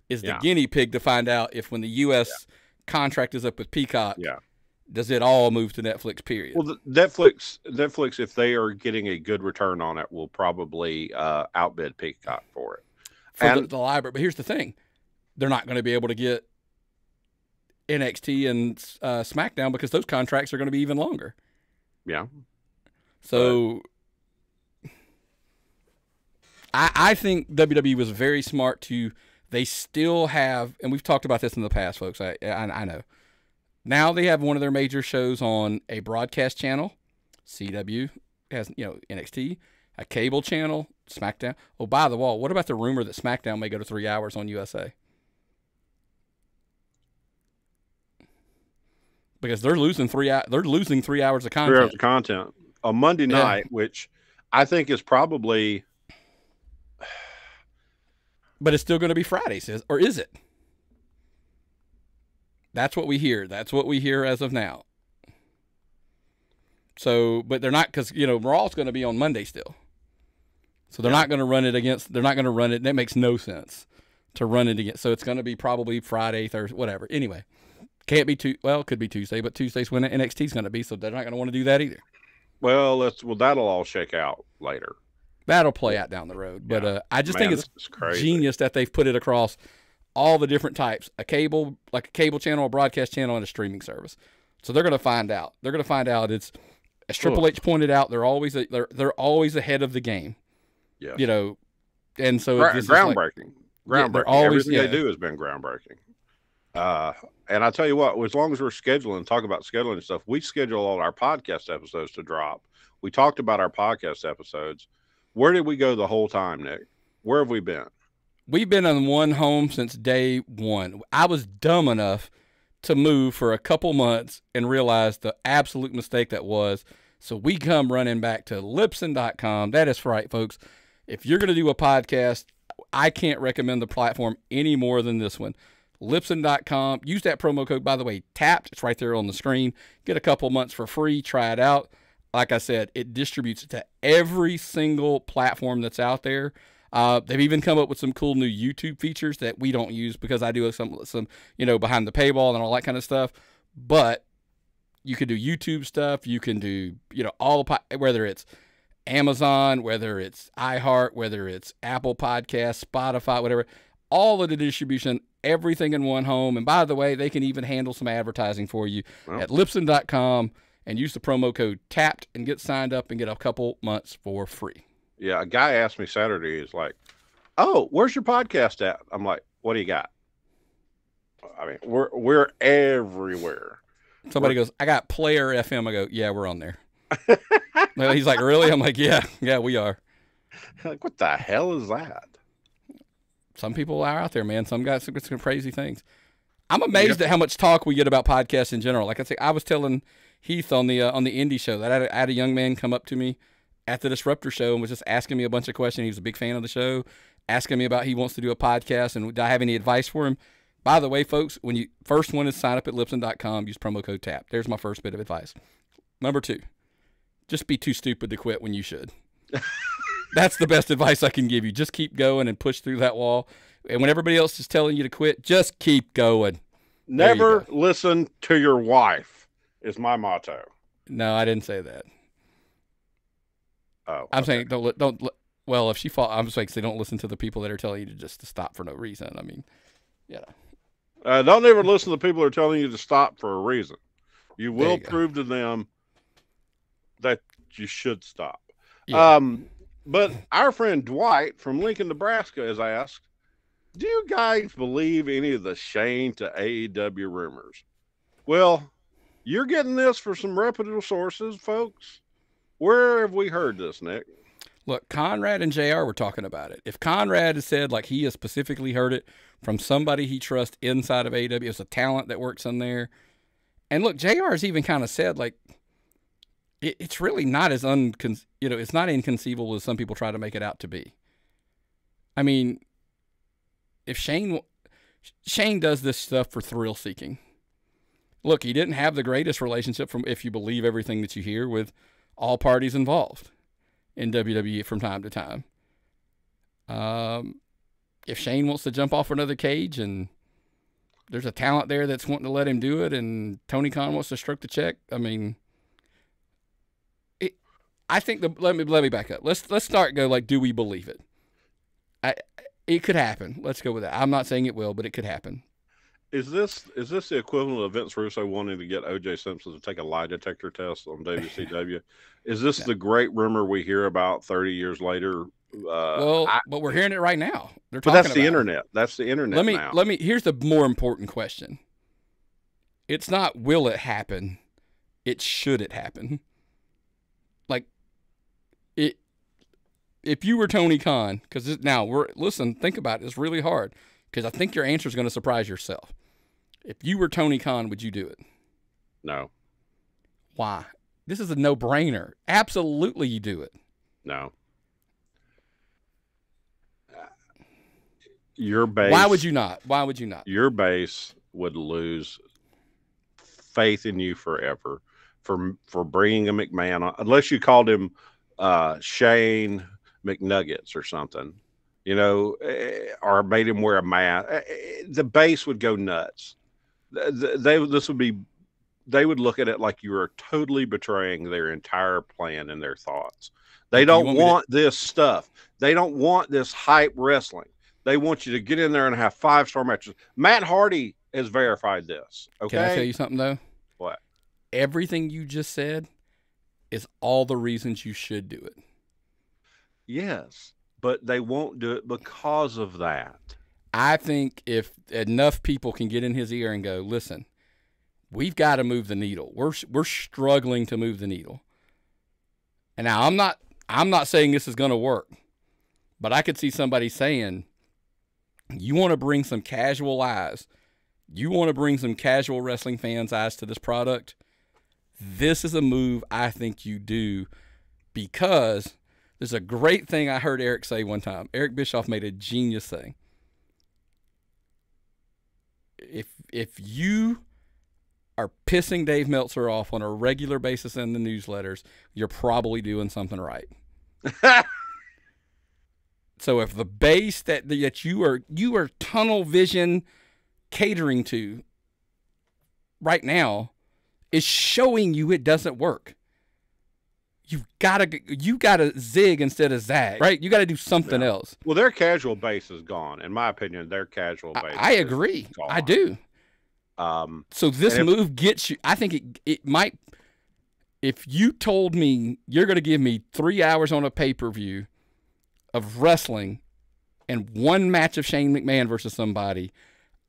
is the guinea pig to find out if when the U.S. contract is up with Peacock, does it all move to Netflix, period? Well, Netflix, if they are getting a good return on it, will probably outbid Peacock for it. For the library. But here's the thing. They're not going to be able to get NXT and Smackdown because those contracts are going to be even longer. Yeah. So I think WWE was very smart they still have, and we've talked about this in the past, folks. I know. Now they have one of their major shows on a broadcast channel. CW has, NXT, a cable channel, SmackDown. Oh, by the way, what about the rumor that SmackDown may go to 3 hours on USA? Because they're losing 3 hours. They're losing 3 hours of content. 3 hours of content on Monday night, which I think is probably. But it's still going to be Fridays, or is it? That's what we hear. That's what we hear as of now. So, but they're not, because Raw's going to be on Monday still. So they're not going to run it against. They're not going to run it. That makes no sense to run it against. So it's going to be probably Friday, Thursday, whatever. Anyway. Can't be it could be Tuesday, but Tuesday's when NXT's going to be, so they're not going to want to do that either. Well, that'll all shake out later. That'll play out down the road, but I just think it's genius that they've put it across all the different types: a cable channel, a broadcast channel, and a streaming service. So they're going to find out. They're going to find out. It's, as Triple H pointed out, they're always ahead of the game. Yeah, and so it's groundbreaking. Groundbreaking. Everything they do has been groundbreaking. And I tell you what, as long as we're talk about scheduling stuff, we schedule all our podcast episodes to drop. We talked about our podcast episodes. Where did we go the whole time, Nick? Where have we been? We've been on one home since day one. I was dumb enough to move for a couple months and realize the absolute mistake that was. So we come running back to Libsyn.com. That is right, folks. If you're going to do a podcast, I can't recommend the platform any more than this one. Libsyn.com. Use that promo code, by the way, TAPPED. It's right there on the screen. Get a couple months for free. Try it out. Like I said, it distributes to every single platform that's out there. They've even come up with some cool new YouTube features that we don't use because I do some behind the paywall and all that kind of stuff. But you can do YouTube stuff. You can do, whether it's Amazon, whether it's iHeart, whether it's Apple Podcasts, Spotify, whatever. All of the distribution, everything in one home. And by the way, they can even handle some advertising for you at Libsyn.com and use the promo code TAPPED and get signed up and get a couple months for free. Yeah, a guy asked me Saturday, he's like, "Oh, where's your podcast at?" I'm like, "What do you got?" I mean, we're everywhere. Somebody goes, "I got Player FM." I go, "Yeah, we're on there." He's like, "Really?" I'm like, "Yeah, we are." Like, what the hell is that? Some people are out there, man. Some guys do some crazy things. I'm amazed at how much talk we get about podcasts in general. Like I say, I was telling Heath on the indie show that I had a young man come up to me at the Disruptor show and was just asking me a bunch of questions. He was a big fan of the show, asking me about he wants to do a podcast and do I have any advice for him. By the way, folks, when you first one is sign up at Lipson.com, use promo code TAP. There's my first bit of advice. Number 2, just be too stupid to quit when you should. That's the best advice I can give you. Just keep going and push through that wall. And when everybody else is telling you to quit, just keep going. Never listen to your wife is my motto. No, I didn't say that. Oh, I'm saying don't. Well, if she fall, I'm saying say don't listen to the people that are telling you to just to stop for no reason. I mean, yeah. Don't ever listen to the people who are telling you to stop for a reason. You will prove to them that you should stop. Yeah. But our friend Dwight from Lincoln, Nebraska has asked, do you guys believe any of the Shane to AEW rumors? Well, you're getting this from some reputable sources, folks. Where have we heard this, Nick? Look, Conrad and JR were talking about it. If Conrad has said, like, he has specifically heard it from somebody he trusts inside of AEW, it's a talent that works in there. And look, JR has even kind of said, like, it's really not as it's not inconceivable as some people try to make it out to be. I mean, if Shane does this stuff for thrill seeking. Look, he didn't have the greatest relationship, from if you believe everything that you hear, with all parties involved in WWE from time to time. If Shane wants to jump off another cage and there's a talent there that's wanting to let him do it, and Tony Khan wants to stroke the check, I mean, I think let me back up. Let's start like, do we believe it? It could happen. Let's go with that. I'm not saying it will, but it could happen. Is this the equivalent of Vince Russo wanting to get O.J. Simpson to take a lie detector test on WCW? Is this the great rumor we hear about 30 years later? But we're hearing it right now. But that's the internet. That's the internet now. Here's the more important question. It's not will it happen. It's should it happen. Like, if you were Tony Khan, because think about it. It's really hard, because I think your answer is going to surprise yourself. If you were Tony Khan, would you do it? No. Why? This is a no-brainer. Absolutely, you do it. No. Your base. Why would you not? Why would you not? Your base would lose faith in you forever for bringing a McMahon on, unless you called him Shane McNuggets or something, or made him wear a mask. The base would go nuts. They would look at it like you are totally betraying their entire plan and their thoughts. They don't want this stuff. They don't want this hype wrestling. They want you to get in there and have 5-star matches. Matt Hardy has verified this. Okay. Can I tell you something, though? What? Everything you just said is all the reasons you should do it. Yes, but they won't do it because of that. I think if enough people can get in his ear and go, listen, we've got to move the needle. We're struggling to move the needle. And now I'm not saying this is going to work, but I could see somebody saying, you want to bring some casual eyes. You want to bring some casual wrestling fans' eyes to this product. This is a move I think you do, because there's a great thing I heard Eric say one time. Eric Bischoff made a genius thing. If you are pissing Dave Meltzer off on a regular basis in the newsletters, you're probably doing something right. So if the base that you are tunnel vision catering to right now is showing you it doesn't work, you gotta zig instead of zag, right? You gotta do something else. Well, their casual base is gone. In my opinion, their casual base. I agree. I do. So this move gets you. I think it might. If you told me you're going to give me 3 hours on a pay-per-view of wrestling and one match of Shane McMahon versus somebody,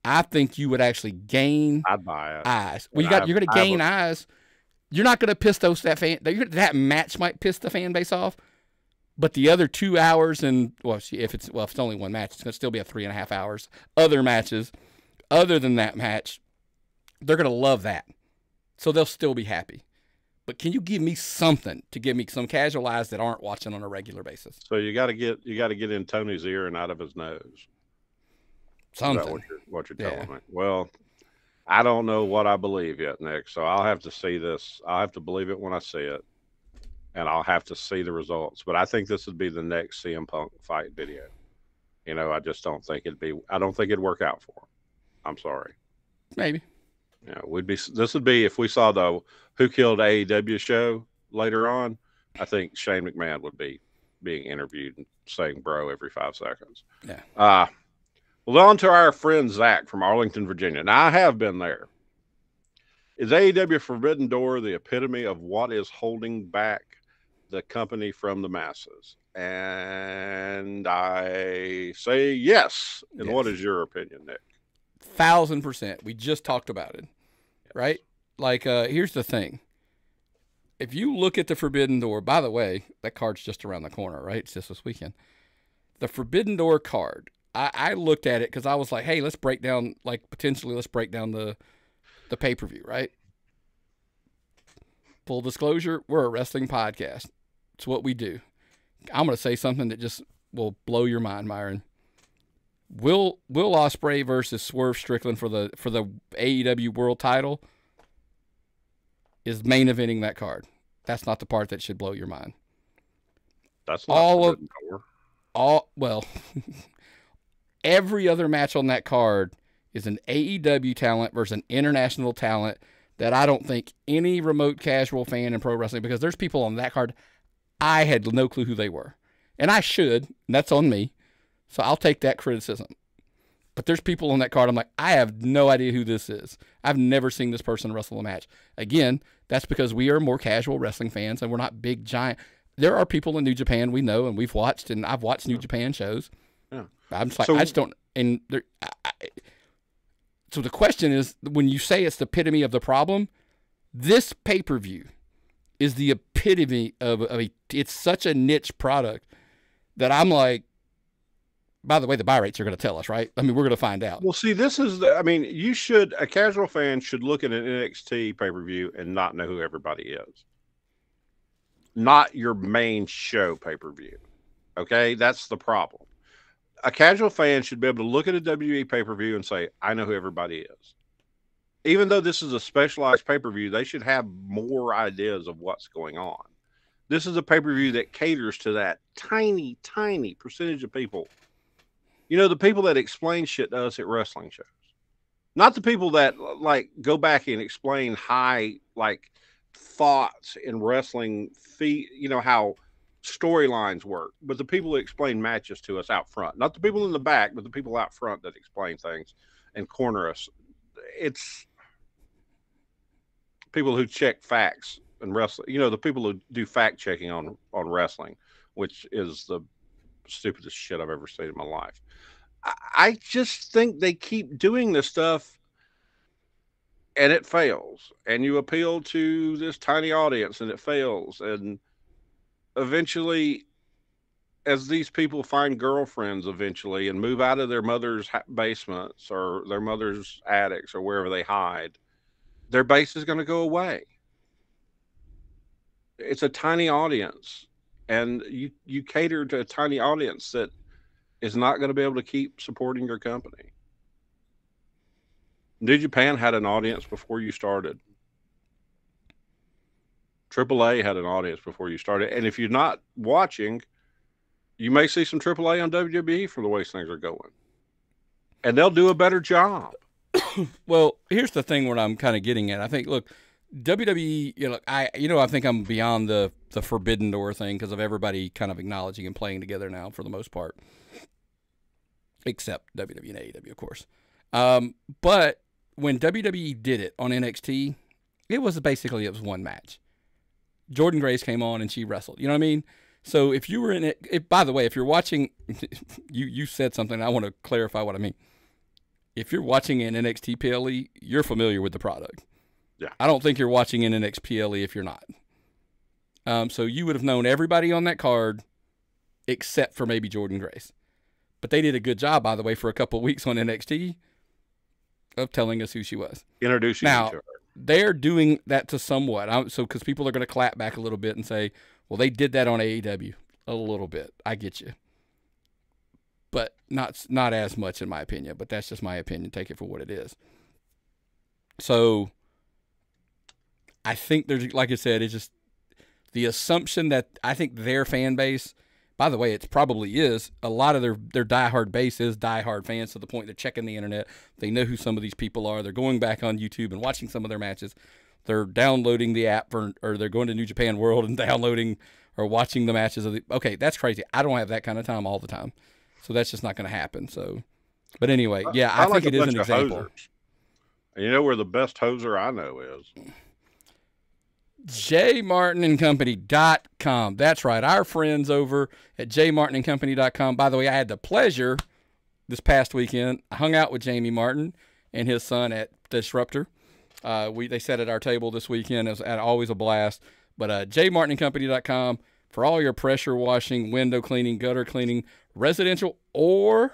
I think you would actually gain I'd buy it. eyes. Well, you're going to gain eyes. You're not going to piss that match might piss the fan base off, but the other 2 hours if it's only one match, it's going to still be a 3.5 hours. Other matches, other than that match, they're going to love that. So they'll still be happy. But can you give me something to give me some casual eyes that aren't watching on a regular basis? So you got to get in Tony's ear and out of his nose. Something. Is that what you're telling me? Well, I don't know what I believe yet, Nick. So I'll have to see this. I'll have to believe it when I see it, and I'll have to see the results. But I think this would be the next CM Punk fight video. You know, I just don't think it'd be. I don't think it'd work out for him. I'm sorry. Maybe. Yeah, this would be if we saw the Who Killed AEW show later on. I think Shane McMahon would be being interviewed and saying "bro" every 5 seconds. Yeah. Well, on to our friend Zach from Arlington, Virginia. Now I have been there. Is AEW Forbidden Door the epitome of what is holding back the company from the masses? And I say yes. And what is your opinion, Nick? 1,000%. We just talked about it, right? Like, here's the thing. If you look at the Forbidden Door, by the way, that card's just around the corner, right? It's just this weekend. The Forbidden Door card, I looked at it because I was like, hey, let's break down the pay-per-view, right? Full disclosure, we're a wrestling podcast. It's what we do. I'm going to say something that just will blow your mind, Myron. Will Ospreay versus Swerve Strickland for the AEW World Title is main eventing that card. That's not the part that should blow your mind. That's not well, every other match on that card is an AEW talent versus an international talent that I don't think any remote casual fan in pro wrestling, because there's people on that card I had no clue who they were, and I should, and that's on me. So I'll take that criticism. But there's people on that card, I'm like, I have no idea who this is. I've never seen this person wrestle a match. Again, that's because we are more casual wrestling fans, and we're not big, giant. There are people in New Japan we know, and we've watched, and I've watched New Japan shows. Yeah. I'm just like, I just don't. And so the question is, when you say it's the epitome of the problem, this pay-per-view is the epitome of it's such a niche product that I'm like, by the way, the buy rates are going to tell us, right? I mean, we're going to find out. Well, see, a casual fan should look at an NXT pay-per-view and not know who everybody is. Not your main show pay-per-view. Okay? That's the problem. A casual fan should be able to look at a WWE pay-per-view and say, I know who everybody is. Even though this is a specialized pay-per-view, they should have more ideas of what's going on. This is a pay-per-view that caters to that tiny, tiny percentage of people. You know, the people that explain shit to us at wrestling shows. Not the people that, like, go back and explain high, like, thoughts in wrestling, you know, how storylines work. But the people that explain matches to us out front. Not the people in the back, but the people out front that explain things and corner us. It's people who check facts and wrestling. You know, the people who do fact checking on wrestling, which is the stupidest shit I've ever seen in my life. I just think they keep doing this stuff and it fails. And you appeal to this tiny audience and it fails. And eventually, as these people find girlfriends eventually and move out of their mother's basements or their mother's attics or wherever they hide, their base is going to go away. It's a tiny audience. And you cater to a tiny audience that is not going to be able to keep supporting your company. New Japan had an audience before you started. AAA had an audience before you started. And if you're not watching, you may see some AAA on WWE for the way things are going. And they'll do a better job. Well, here's the thing where I'm kind of getting at. I think, look, WWE, I think I'm beyond the Forbidden Door thing because of everybody kind of acknowledging and playing together now for the most part. Except WWE and AEW, of course. But when WWE did it on NXT, it was one match. Jordan Grace came on and she wrestled. You know what I mean? So if you were in it, by the way, if you're watching, you said something, and I want to clarify what I mean. If you're watching an NXT PLE, you're familiar with the product. Yeah. I don't think you're watching an NXT PLE if you're not. So you would have known everybody on that card except for maybe Jordan Grace. But they did a good job, by the way, for a couple of weeks on NXT of telling us who she was. Introducing each other. they're doing that to somewhat. So because people are going to clap back a little bit and say, well, they did that on AEW a little bit. I get you. But not as much in my opinion, but that's just my opinion. Take it for what it is. So I think there's, like I said, it's just the assumption that I think their fan base, by the way, it probably is, a lot of their diehard base is diehard fans to the point they're checking the internet. They know who some of these people are. They're going back on YouTube and watching some of their matches. They're downloading the app or they're going to New Japan World and downloading or watching the matches. Okay, that's crazy. I don't have that kind of time all the time. So that's just not going to happen. So, but anyway, yeah, I think it is an example. Hosers. And you know where the best hoser I know is? jmartinandcompany.com. That's right. Our friends over at jmartinandcompany.com. By the way, I had the pleasure this past weekend. I hung out with Jamie Martin and his son at Disruptor. They sat at our table this weekend. It was always a blast. But jmartinandcompany.com for all your pressure washing, window cleaning, gutter cleaning, residential or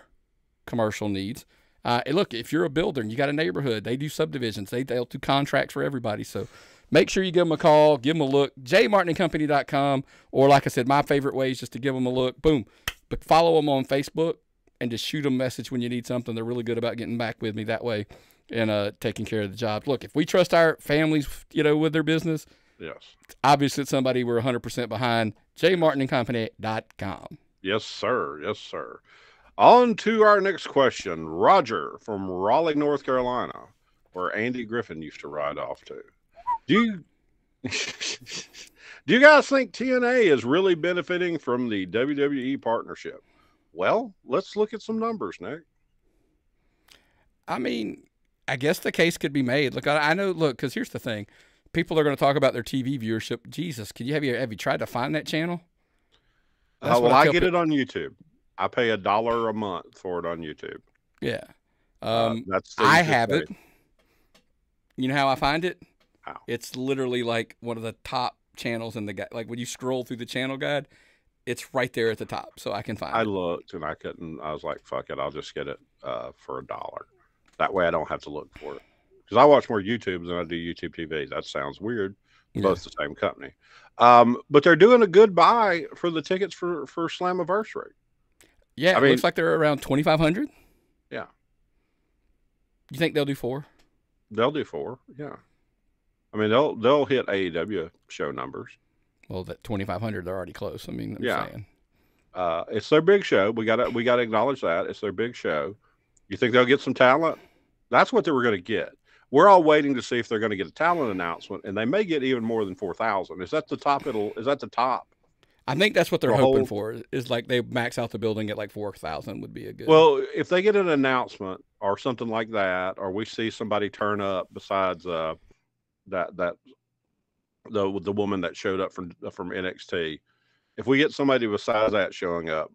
commercial needs. And look, if you're a builder and you got a neighborhood, they do subdivisions. They'll do contracts for everybody. So make sure you give them a call, give them a look. jmartinandcompany.com, or like I said, my favorite way is just to give them a look. Boom. But follow them on Facebook and just shoot them a message when you need something. They're really good about getting back with me that way and taking care of the job. Look, if we trust our families, with their business, yes, obviously it's somebody we're 100% behind. jmartinandcompany.com. Yes, sir. Yes, sir. On to our next question. Roger from Raleigh, North Carolina, where Andy Griffin used to ride off to. Do you guys think TNA is really benefiting from the WWE partnership? Well, let's look at some numbers, Nick. I mean, I guess the case could be made. Look, I know. Look, because here's the thing: people are going to talk about their TV viewership. Jesus, have you tried to find that channel? Well, I get it on YouTube. I pay $1 a month for it on YouTube. Yeah, I have it. You know how I find it? How? It's literally like one of the top channels in the guide. Like when you scroll through the channel guide, it's right there at the top, so I can find it. I looked and I couldn't. I was like, "Fuck it, I'll just get it for $1." That way, I don't have to look for it. Because I watch more YouTube than I do YouTube TV. That sounds weird. Both the same company, but they're doing a good buy for the tickets for Slammiversary. Yeah, it looks like they're around 2,500. Yeah. You think they'll do 4? They'll do 4. Yeah. I mean, they'll hit AEW show numbers. Well, that 2,500, they're already close. I mean, saying. It's their big show. We gotta acknowledge that it's their big show. You think they'll get some talent? That's what they were going to get. We're all waiting to see if they're going to get a talent announcement, and they may get even more than 4,000. Is that the top? Is that the top? I think that's what they're hoping for. Is like they max out the building at like 4,000 would be a good. Well, if they get an announcement or something like that, or we see somebody turn up besides the woman that showed up from NXT, if we get somebody besides that showing up,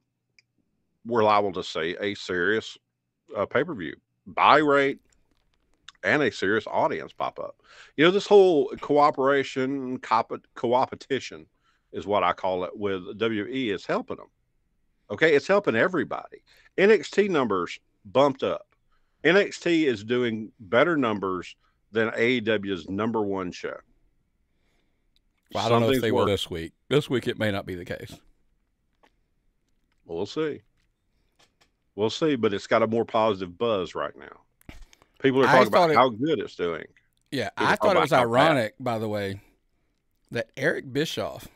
we're liable to see a serious pay-per-view buy rate and a serious audience pop up. This whole cooperation, co-opetition is what I call it with WE is helping them. Okay, it's helping everybody. NXT numbers bumped up. NXT is doing better numbers than AEW's #1 show. Well, I don't know if they will this week. This week it may not be the case. We'll see. We'll see, but it's got a more positive buzz right now. People are talking about how good it's doing. Yeah, I thought it was ironic, by the way, that Eric Bischoff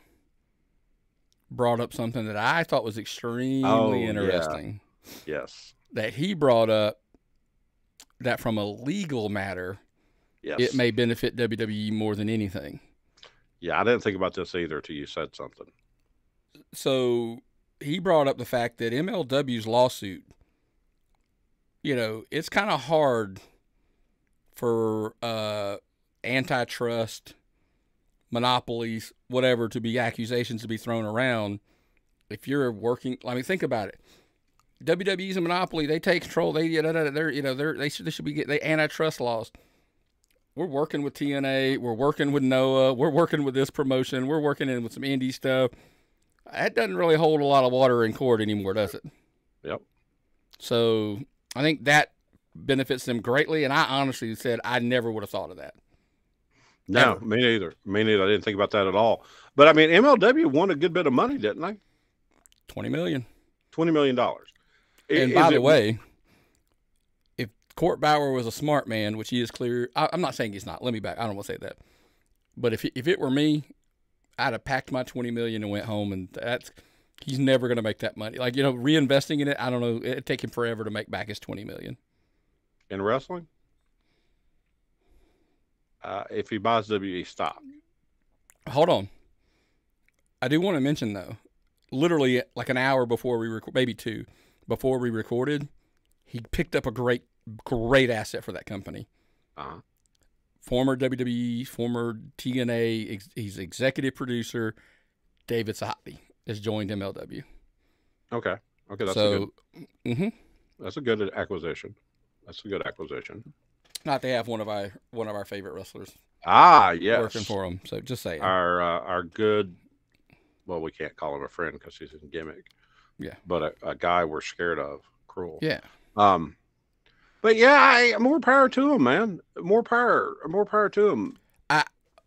brought up something that I thought was extremely interesting. Yeah. Yes. That he brought up that from a legal matter, it may benefit WWE more than anything. Yeah, I didn't think about this either till you said something. So he brought up the fact that MLW's lawsuit, it's kind of hard for antitrust, monopolies, whatever, to be accusations to be thrown around if you're working. I mean, think about it. WWE's a monopoly. They take control. They should be getting antitrust laws. We're working with TNA. We're working with Noah. We're working with this promotion. We're working in with some indie stuff. That doesn't really hold a lot of water in court anymore, does it? Yep. So I think that benefits them greatly. And I honestly said I never would have thought of that. No, Ever. me neither. Me neither. I didn't think about that at all. But I mean, MLW won a good bit of money, didn't they? $20 million. $20 million. And by the way, if Court Bauer was a smart man, which he is clear, I'm not saying he's not. Let me back. I don't want to say that. But if it were me, I'd have packed my $20 million and went home. And he's never going to make that money. Like, reinvesting in it, I don't know. It'd take him forever to make back his $20 million. In wrestling? If he buys WWE stock. Hold on. I do want to mention, though, literally like an hour before we record, maybe two, before we recorded, he picked up a great asset for that company. Uh-huh. Former WWE, former TNA, he's executive producer. David Sahati has joined MLW. Okay, that's that's a good acquisition. That's a good acquisition. Not they have one of our favorite wrestlers. Yes, working for him. So just saying, our good. Well, we can't call him a friend because he's a gimmick. Yeah, but a guy we're scared of. Cruel. Yeah. But yeah, more power to him, man. More power to him.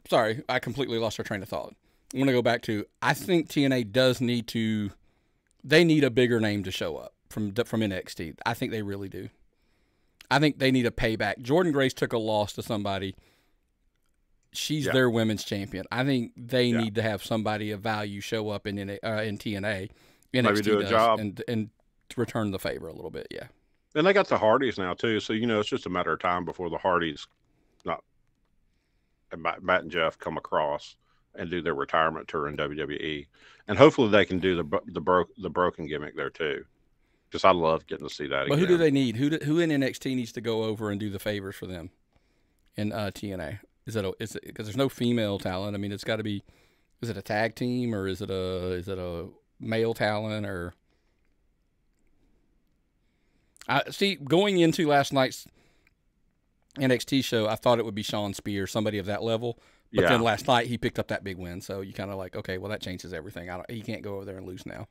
Sorry, I completely lost our train of thought. I want to go back to, I think TNA they need a bigger name to show up from NXT. I think they really do. I think they need a payback. Jordan Grace took a loss to somebody. She's their women's champion. I think they need to have somebody of value show up in TNA. NXT maybe do a job and return the favor a little bit. Yeah. And they got the Hardys now too, so it's just a matter of time before the Hardys, Matt and Jeff, come across and do their retirement tour in WWE, and hopefully they can do the broken gimmick there too, because I love getting to see that. But again. Who do they need? Who in NXT needs to go over and do the favors for them in TNA? Is it because there's no female talent? I mean, it's got to be. Is it a tag team or is it a male talent or? See, going into last night's NXT show, I thought it would be Sean Spears, somebody of that level. But then last night he picked up that big win, so you kind of like, okay, well that changes everything. He can't go over there and lose now.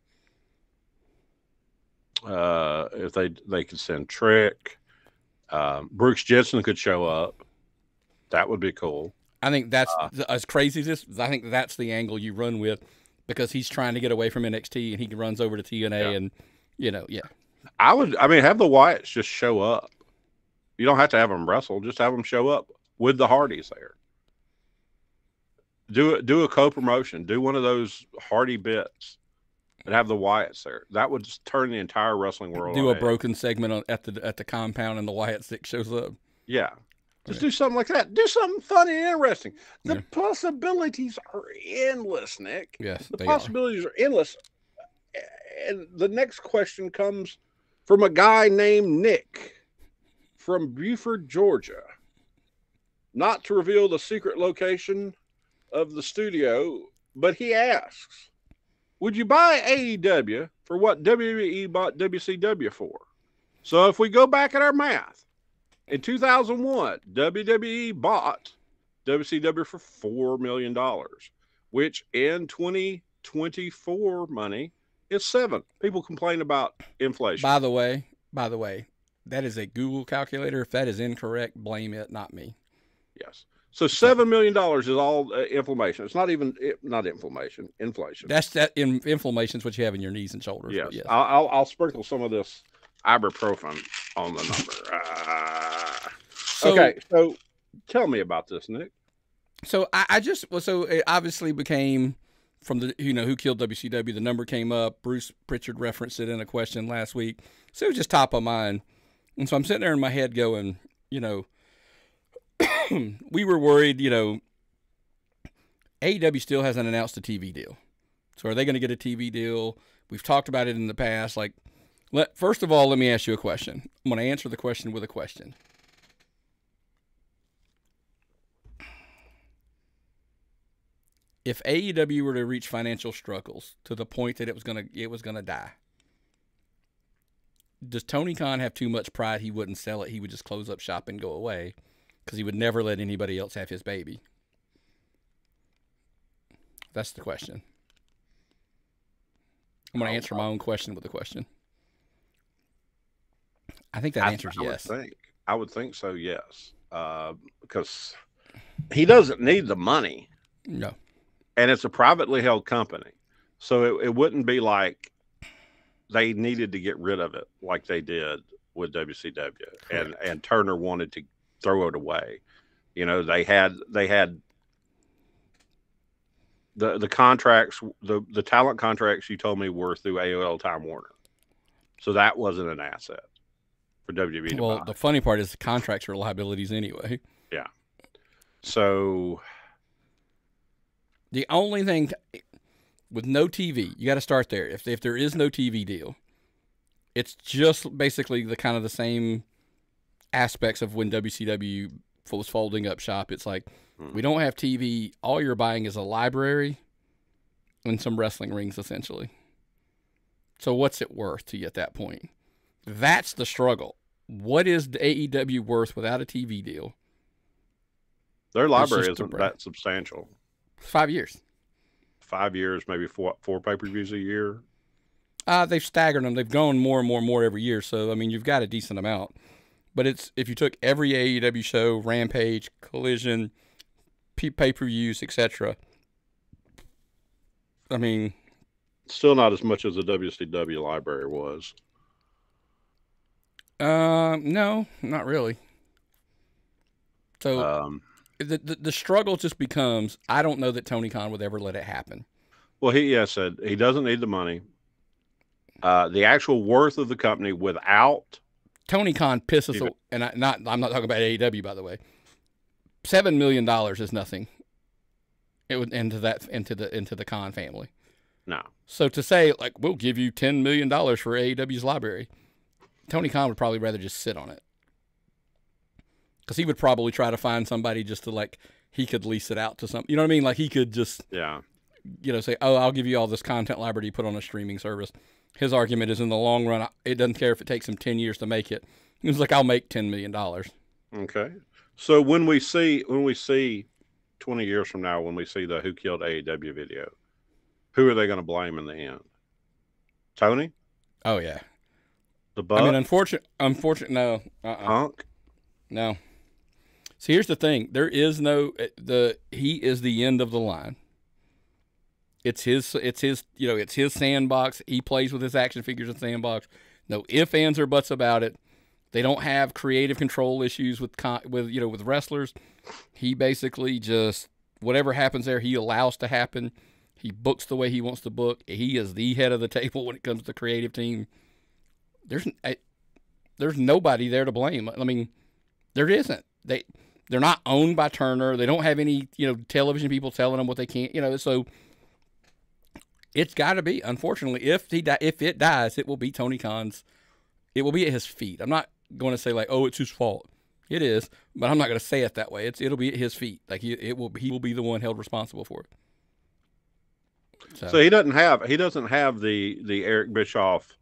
If they could send Trick, Brooks Jensen could show up. That would be cool. I think that's as crazy as this. I think that's the angle you run with, because he's trying to get away from NXT and he runs over to TNA and have the Wyatts just show up. You don't have to have them wrestle; just have them show up with the Hardys there. Do a co-promotion. Do one of those Hardy bits, and have the Wyatts there. That would just turn the entire wrestling world. Do a broken segment at the compound, and the Wyatt Six shows up. Yeah, just do something like that. Do something funny and interesting. The possibilities are endless, Nick. Yes, the possibilities are endless. And the next question comes from a guy named Nick from Buford, Georgia. Not to reveal the secret location of the studio, but he asks, would you buy AEW for what WWE bought WCW for? So if we go back at our math, in 2001, WWE bought WCW for $4 million, which in 2024 money is 7. People complain about inflation. By the way, that is a Google calculator. If that is incorrect, blame it, not me. Yes. So $7 million is all inflammation. It's not inflammation. Inflation. Inflammation is what you have in your knees and shoulders. Yes. Yes. I'll sprinkle some of this ibuprofen on the number. Okay. So tell me about this, Nick. So so it obviously became from the who killed WCW. The number came up. Bruce Pritchard referenced it in a question last week. So it was just top of mind. And so I'm sitting there in my head going, we were worried, AEW still hasn't announced a TV deal. So are they going to get a TV deal? We've talked about it in the past. First of all, let me ask you a question. I'm going to answer the question with a question. If AEW were to reach financial struggles to the point that it was going to die, does Tony Khan have too much pride he wouldn't sell it? He would just close up shop and go away because he would never let anybody else have his baby. That's the question. I'm going to answer my own question with a question. I think that answers yes. I would think so, yes. Because he doesn't need the money. No. And it's a privately held company. So it wouldn't be like they needed to get rid of it like they did with WCW. And Turner wanted to throw it away. You know, they had the contracts, the talent contracts you told me were through AOL Time Warner. So that wasn't an asset for WWE. Well, the funny part is the contracts are liabilities anyway. Yeah. So the only thing with no TV, you got to start there. If there is no TV deal, it's just basically the kind of the same aspects of when WCW was folding up shop. It's like, we don't have TV. All you're buying is a library and some wrestling rings, essentially. So what's it worth to you at that point? That's the struggle. What is the AEW worth without a TV deal? Their library isn't that substantial. 5 years. 5 years, maybe four pay-per-views a year. They've staggered them. They've gone more and more and more every year. So, I mean, you've got a decent amount. But it's if you took every AEW show, Rampage, Collision, pay-per-views, etc. I mean, still not as much as the WCW library was. No, not really. So the struggle just becomes, I don't know that Tony Khan would ever let it happen. Well, he said he doesn't need the money. The actual worth of the company without Tony Khan pisses, and I'm not talking about AEW, by the way. $7 million is nothing. It would into the Khan family. No. So to say like we'll give you $10 million for AEW's library, Tony Khan would probably rather just sit on it, because he would probably try to find somebody just to like he could lease it out to some. You know what I mean? Like he could just say, oh, I'll give you all this content library you put on a streaming service. His argument is in the long run, it doesn't care if it takes him 10 years to make it. He was like, I'll make $10 million. Okay. So when we see 20 years from now, when we see the Who Killed AEW video, who are they going to blame in the end? Tony? Oh, yeah. The Buck? I mean, unfortunate, no. Punk? No. See, here's the thing. There is he is the end of the line. It's his sandbox. He plays with his action figures in sandbox. No ifs, ands, or buts about it. They don't have creative control issues with wrestlers. He basically just, whatever happens there, he allows to happen. He books the way he wants to book. He is the head of the table when it comes to the creative team. There's nobody there to blame. I mean, there isn't. They're not owned by Turner. They don't have any television people telling them what they can't. So it's got to be. Unfortunately, if it dies, it will be Tony Khan's. It will be at his feet. I'm not going to say like, oh, it's his fault. It is, but I'm not going to say it that way. It'll be at his feet. Like he will be the one held responsible for it. So he doesn't have the Eric Bischoff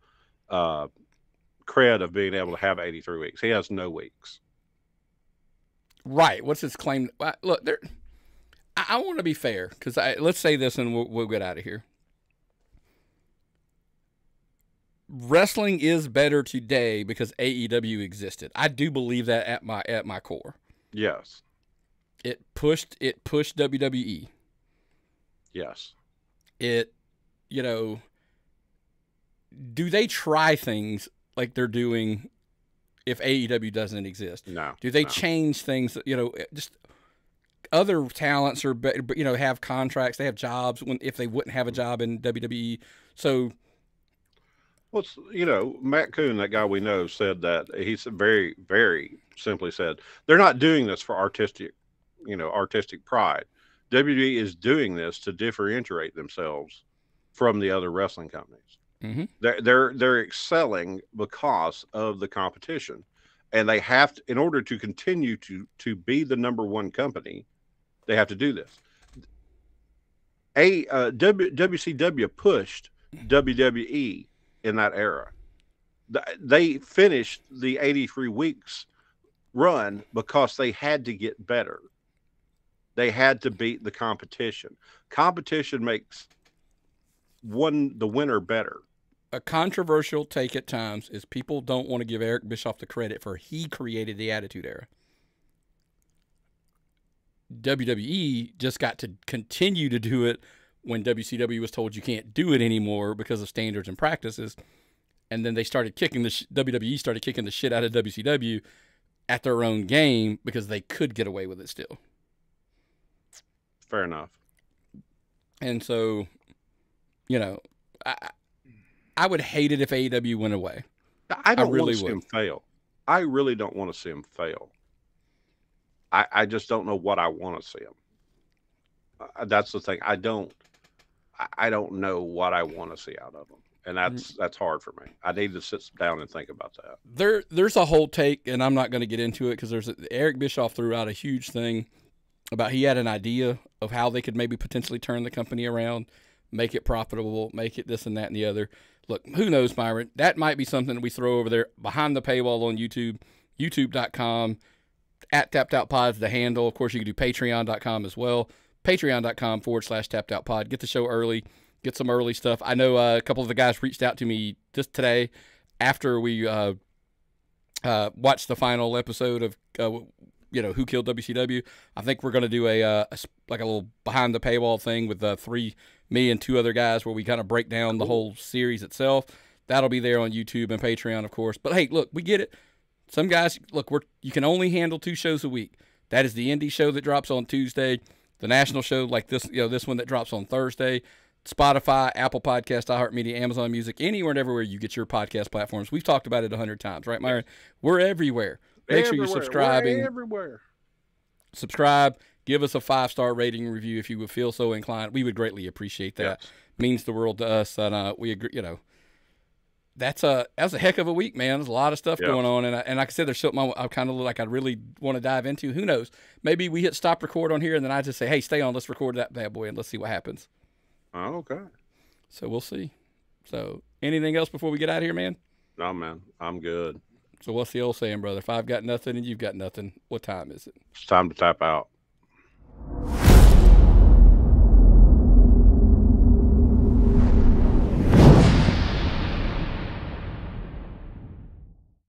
cred of being able to have 83 weeks. He has no weeks. Right. What's his claim? Look, I want to be fair, because let's say this and we'll get out of here. Wrestling is better today because AEW existed. I do believe that at my core. Yes. It pushed WWE. Yes. Do they try things like they're doing if AEW doesn't exist? No. Do they change things? Just other talents have contracts. They have jobs if they wouldn't have a job in WWE. So. Well, Matt Kuhn, that guy we know, said that he said very, very simply said, they're not doing this for artistic pride. WWE is doing this to differentiate themselves from the other wrestling companies. Mm-hmm. They're excelling because of the competition, and they have to, in order to continue to be the number one company, they have to do this. WCW pushed WWE in that era. They finished the 83 weeks run because they had to get better. They had to beat the competition. Competition makes the winner better. A controversial take at times is people don't want to give Eric Bischoff the credit for he created the Attitude Era. WWE just got to continue to do it when WCW was told you can't do it anymore because of standards and practices. And then they started kicking WWE started kicking the shit out of WCW at their own game because they could get away with it still. Fair enough. And so, I would hate it if AEW went away. I don't really want to see him fail. I really don't want to see him fail. I just don't know what I want to see him. That's the thing. I don't know what I want to see out of him. And that's hard for me. I need to sit down and think about that. There's a whole take, and I'm not going to get into it because Eric Bischoff threw out a huge thing about he had an idea of how they could maybe potentially turn the company around, make it profitable, make it this and that and the other. Look, who knows, Myron? That might be something that we throw over there behind the paywall on YouTube, youtube.com, @TappedOutPod is the handle. Of course, you can do patreon.com as well, patreon.com/TappedOutPod. Get the show early. Get some early stuff. I know a couple of the guys reached out to me just today after we watched the final episode of Who Killed WCW. I think we're going to do a little behind the paywall thing with me and 2 other guys where we kind of break down the whole series itself. That'll be there on YouTube and Patreon, of course. But hey, look, we get it. Some guys, look, you can only handle 2 shows a week. That is the indie show that drops on Tuesday, the national show like this, this one that drops on Thursday. Spotify, Apple Podcast, iHeartMedia, Amazon Music, anywhere and everywhere you get your podcast platforms. We've talked about it 100 times, right, Myron? We're everywhere. Make sure you're subscribing. We're everywhere. Subscribe. Give us a 5-star rating and review if you would feel so inclined. We would greatly appreciate that. Yes. Means the world to us, and we agree. That's a heck of a week, man. There's a lot of stuff going on, and like I said, there's something I kind of look like I really want to dive into. Who knows? Maybe we hit stop record on here, and then I just say, "Hey, stay on. Let's record that bad boy, and let's see what happens." Oh, okay. So we'll see. So anything else before we get out of here, man? No, man. I'm good. So what's the old saying, brother? If I've got nothing and you've got nothing, what time is it? It's time to tap out.